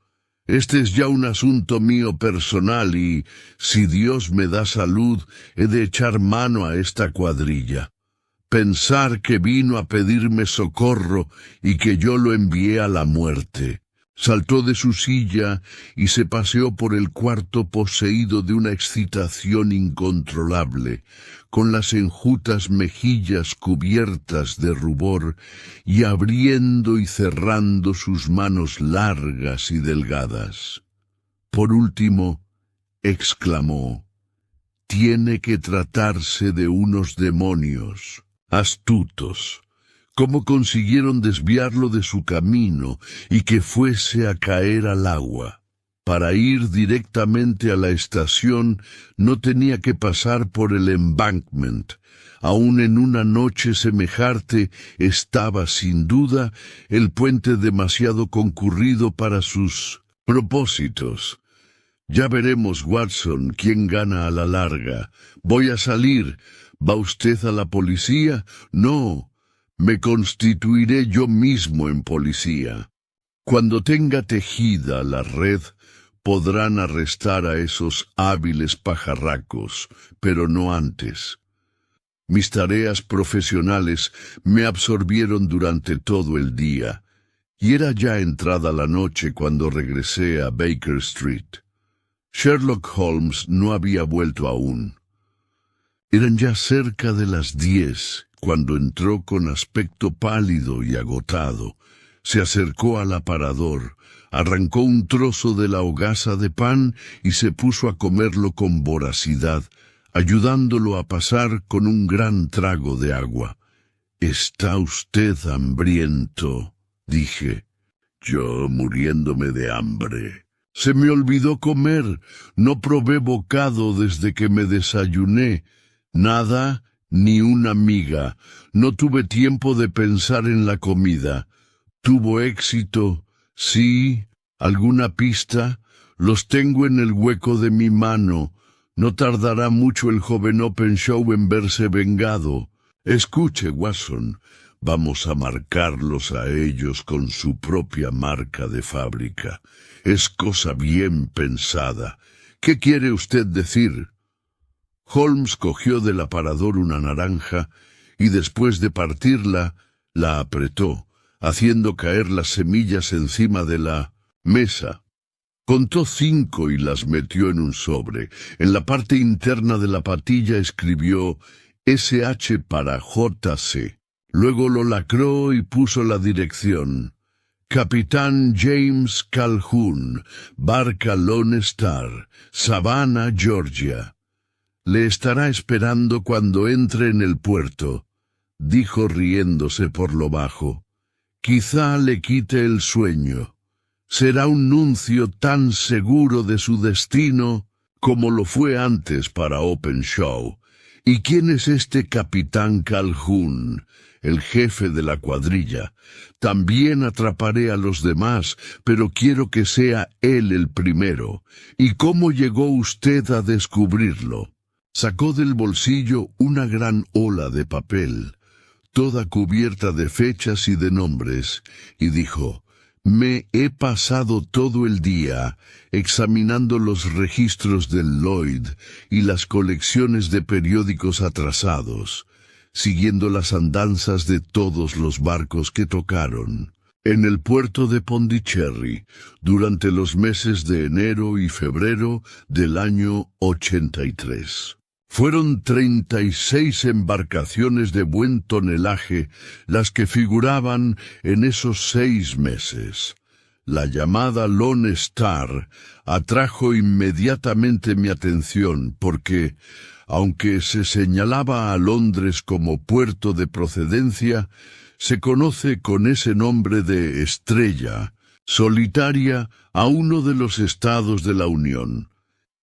Speaker 1: Este es ya un asunto mío personal y, si Dios me da salud, he de echar mano a esta cuadrilla. Pensar que vino a pedirme socorro y que yo lo envié a la muerte». Saltó de su silla y se paseó por el cuarto poseído de una excitación incontrolable, con las enjutas mejillas cubiertas de rubor y abriendo y cerrando sus manos largas y delgadas. Por último, exclamó, «Tiene que tratarse de unos demonios astutos. ¿Cómo consiguieron desviarlo de su camino y que fuese a caer al agua? Para ir directamente a la estación no tenía que pasar por el embankment. Aun en una noche semejante estaba, sin duda, el puente demasiado concurrido para sus propósitos. Ya veremos, Watson, quién gana a la larga. Voy a salir. ¿Va usted a la policía? No. Me constituiré yo mismo en policía. Cuando tenga tejida la red, podrán arrestar a esos hábiles pajarracos, pero no antes. Mis tareas profesionales me absorbieron durante todo el día, y era ya entrada la noche cuando regresé a Baker Street. Sherlock Holmes no había vuelto aún. Eran ya cerca de las 10 cuando entró con aspecto pálido y agotado. Se acercó al aparador, arrancó un trozo de la hogaza de pan y se puso a comerlo con voracidad, ayudándolo a pasar con un gran trago de agua. «¿Está usted hambriento?», dije. «Yo muriéndome de hambre. Se me olvidó comer, no probé bocado desde que me desayuné. Nada, ni una miga. No tuve tiempo de pensar en la comida. ¿Tuvo éxito? Sí. ¿Alguna pista? Los tengo en el hueco de mi mano. No tardará mucho el joven Openshaw en verse vengado. Escuche, Watson, Vamos a marcarlos a ellos con su propia marca de fábrica. Es cosa bien pensada. ¿Qué quiere usted decir? Holmes cogió del aparador una naranja y después de partirla, la apretó, haciendo caer las semillas encima de la mesa. Contó 5 y las metió en un sobre. En la parte interna de la patilla escribió SH para JC. Luego lo lacró y puso la dirección. Capitán James Calhoun, barca Lone Star, Savannah, Georgia. Le estará esperando cuando entre en el puerto, dijo riéndose por lo bajo. Quizá le quite el sueño. Será un nuncio tan seguro de su destino como lo fue antes para Openshaw. ¿Y quién es este Capitán Calhoun? El jefe de la cuadrilla. También atraparé a los demás, pero quiero que sea él el primero. ¿Y cómo llegó usted a descubrirlo? Sacó del bolsillo una gran ola de papel, toda cubierta de fechas y de nombres, y dijo: me he pasado todo el día examinando los registros del Lloyd y las colecciones de periódicos atrasados, siguiendo las andanzas de todos los barcos que tocaron en el puerto de Pondicherry durante los meses de enero y febrero del año 83. Fueron 36 embarcaciones de buen tonelaje las que figuraban en esos 6 meses. La llamada Lone Star atrajo inmediatamente mi atención porque, aunque se señalaba a Londres como puerto de procedencia, se conoce con ese nombre de estrella solitaria a uno de los estados de la Unión.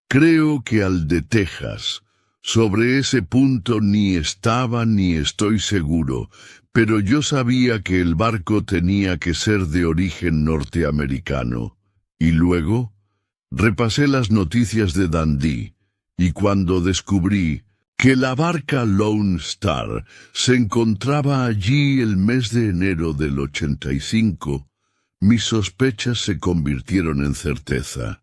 Speaker 1: Creo que al de Texas. Sobre ese punto ni estaba ni estoy seguro, pero yo sabía que el barco tenía que ser de origen norteamericano. Y luego repasé las noticias de Dundee, y cuando descubrí que la barca Lone Star se encontraba allí el mes de enero del 85, mis sospechas se convirtieron en certeza.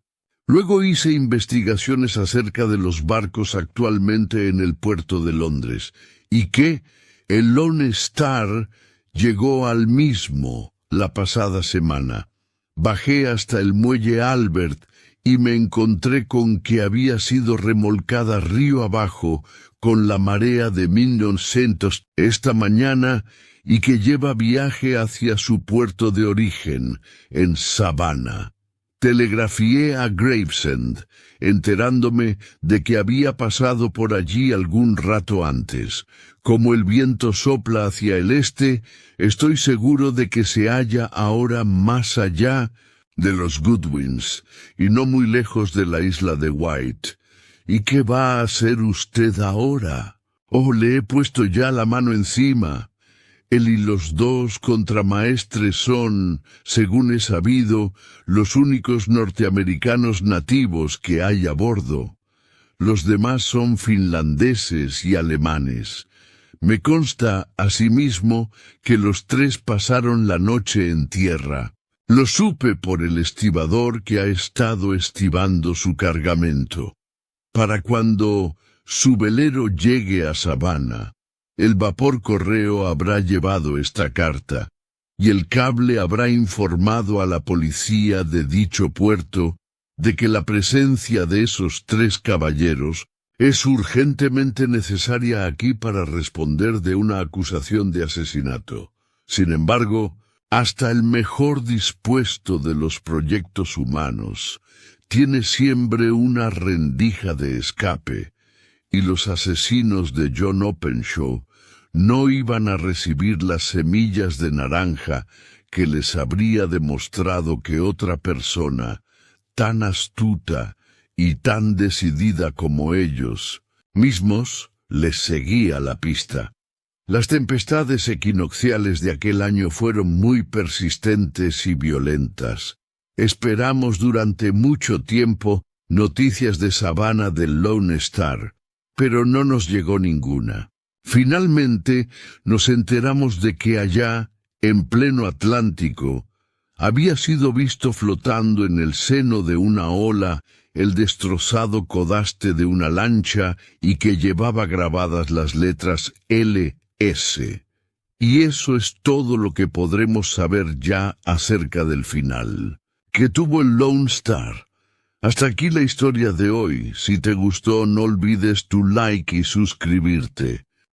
Speaker 1: Luego hice investigaciones acerca de los barcos actualmente en el puerto de Londres, y que el Lone Star llegó al mismo la pasada semana. Bajé hasta el muelle Albert y me encontré con que había sido remolcada río abajo con la marea de 1900 esta mañana y que lleva viaje hacia su puerto de origen, en Savannah. Telegrafié a Gravesend, enterándome de que había pasado por allí algún rato antes. Como el viento sopla hacia el este, estoy seguro de que se halla ahora más allá de los Goodwins, y no muy lejos de la isla de White. ¿Y qué va a hacer usted ahora? Oh, le he puesto ya la mano encima. Él y los 2 contramaestres son, según he sabido, los únicos norteamericanos nativos que hay a bordo. Los demás son finlandeses y alemanes. Me consta, asimismo, que los 3 pasaron la noche en tierra. Lo supe por el estibador que ha estado estibando su cargamento. Para cuando su velero llegue a Savannah, el vapor correo habrá llevado esta carta, y el cable habrá informado a la policía de dicho puerto de que la presencia de esos 3 caballeros es urgentemente necesaria aquí para responder de una acusación de asesinato. Sin embargo, hasta el mejor dispuesto de los proyectos humanos tiene siempre una rendija de escape, y los asesinos de John Openshaw no iban a recibir las semillas de naranja que les habría demostrado que otra persona, tan astuta y tan decidida como ellos mismos, les seguía la pista. Las tempestades equinocciales de aquel año fueron muy persistentes y violentas. Esperamos durante mucho tiempo noticias de Savannah del Lone Star, pero no nos llegó ninguna. Finalmente, nos enteramos de que allá, en pleno Atlántico, había sido visto flotando en el seno de una ola el destrozado codaste de una lancha y que llevaba grabadas las letras LS. Y eso es todo lo que podremos saber ya acerca del final, que tuvo el Lone Star. Hasta aquí la historia de hoy. Si te gustó, no olvides tu like y suscribirte.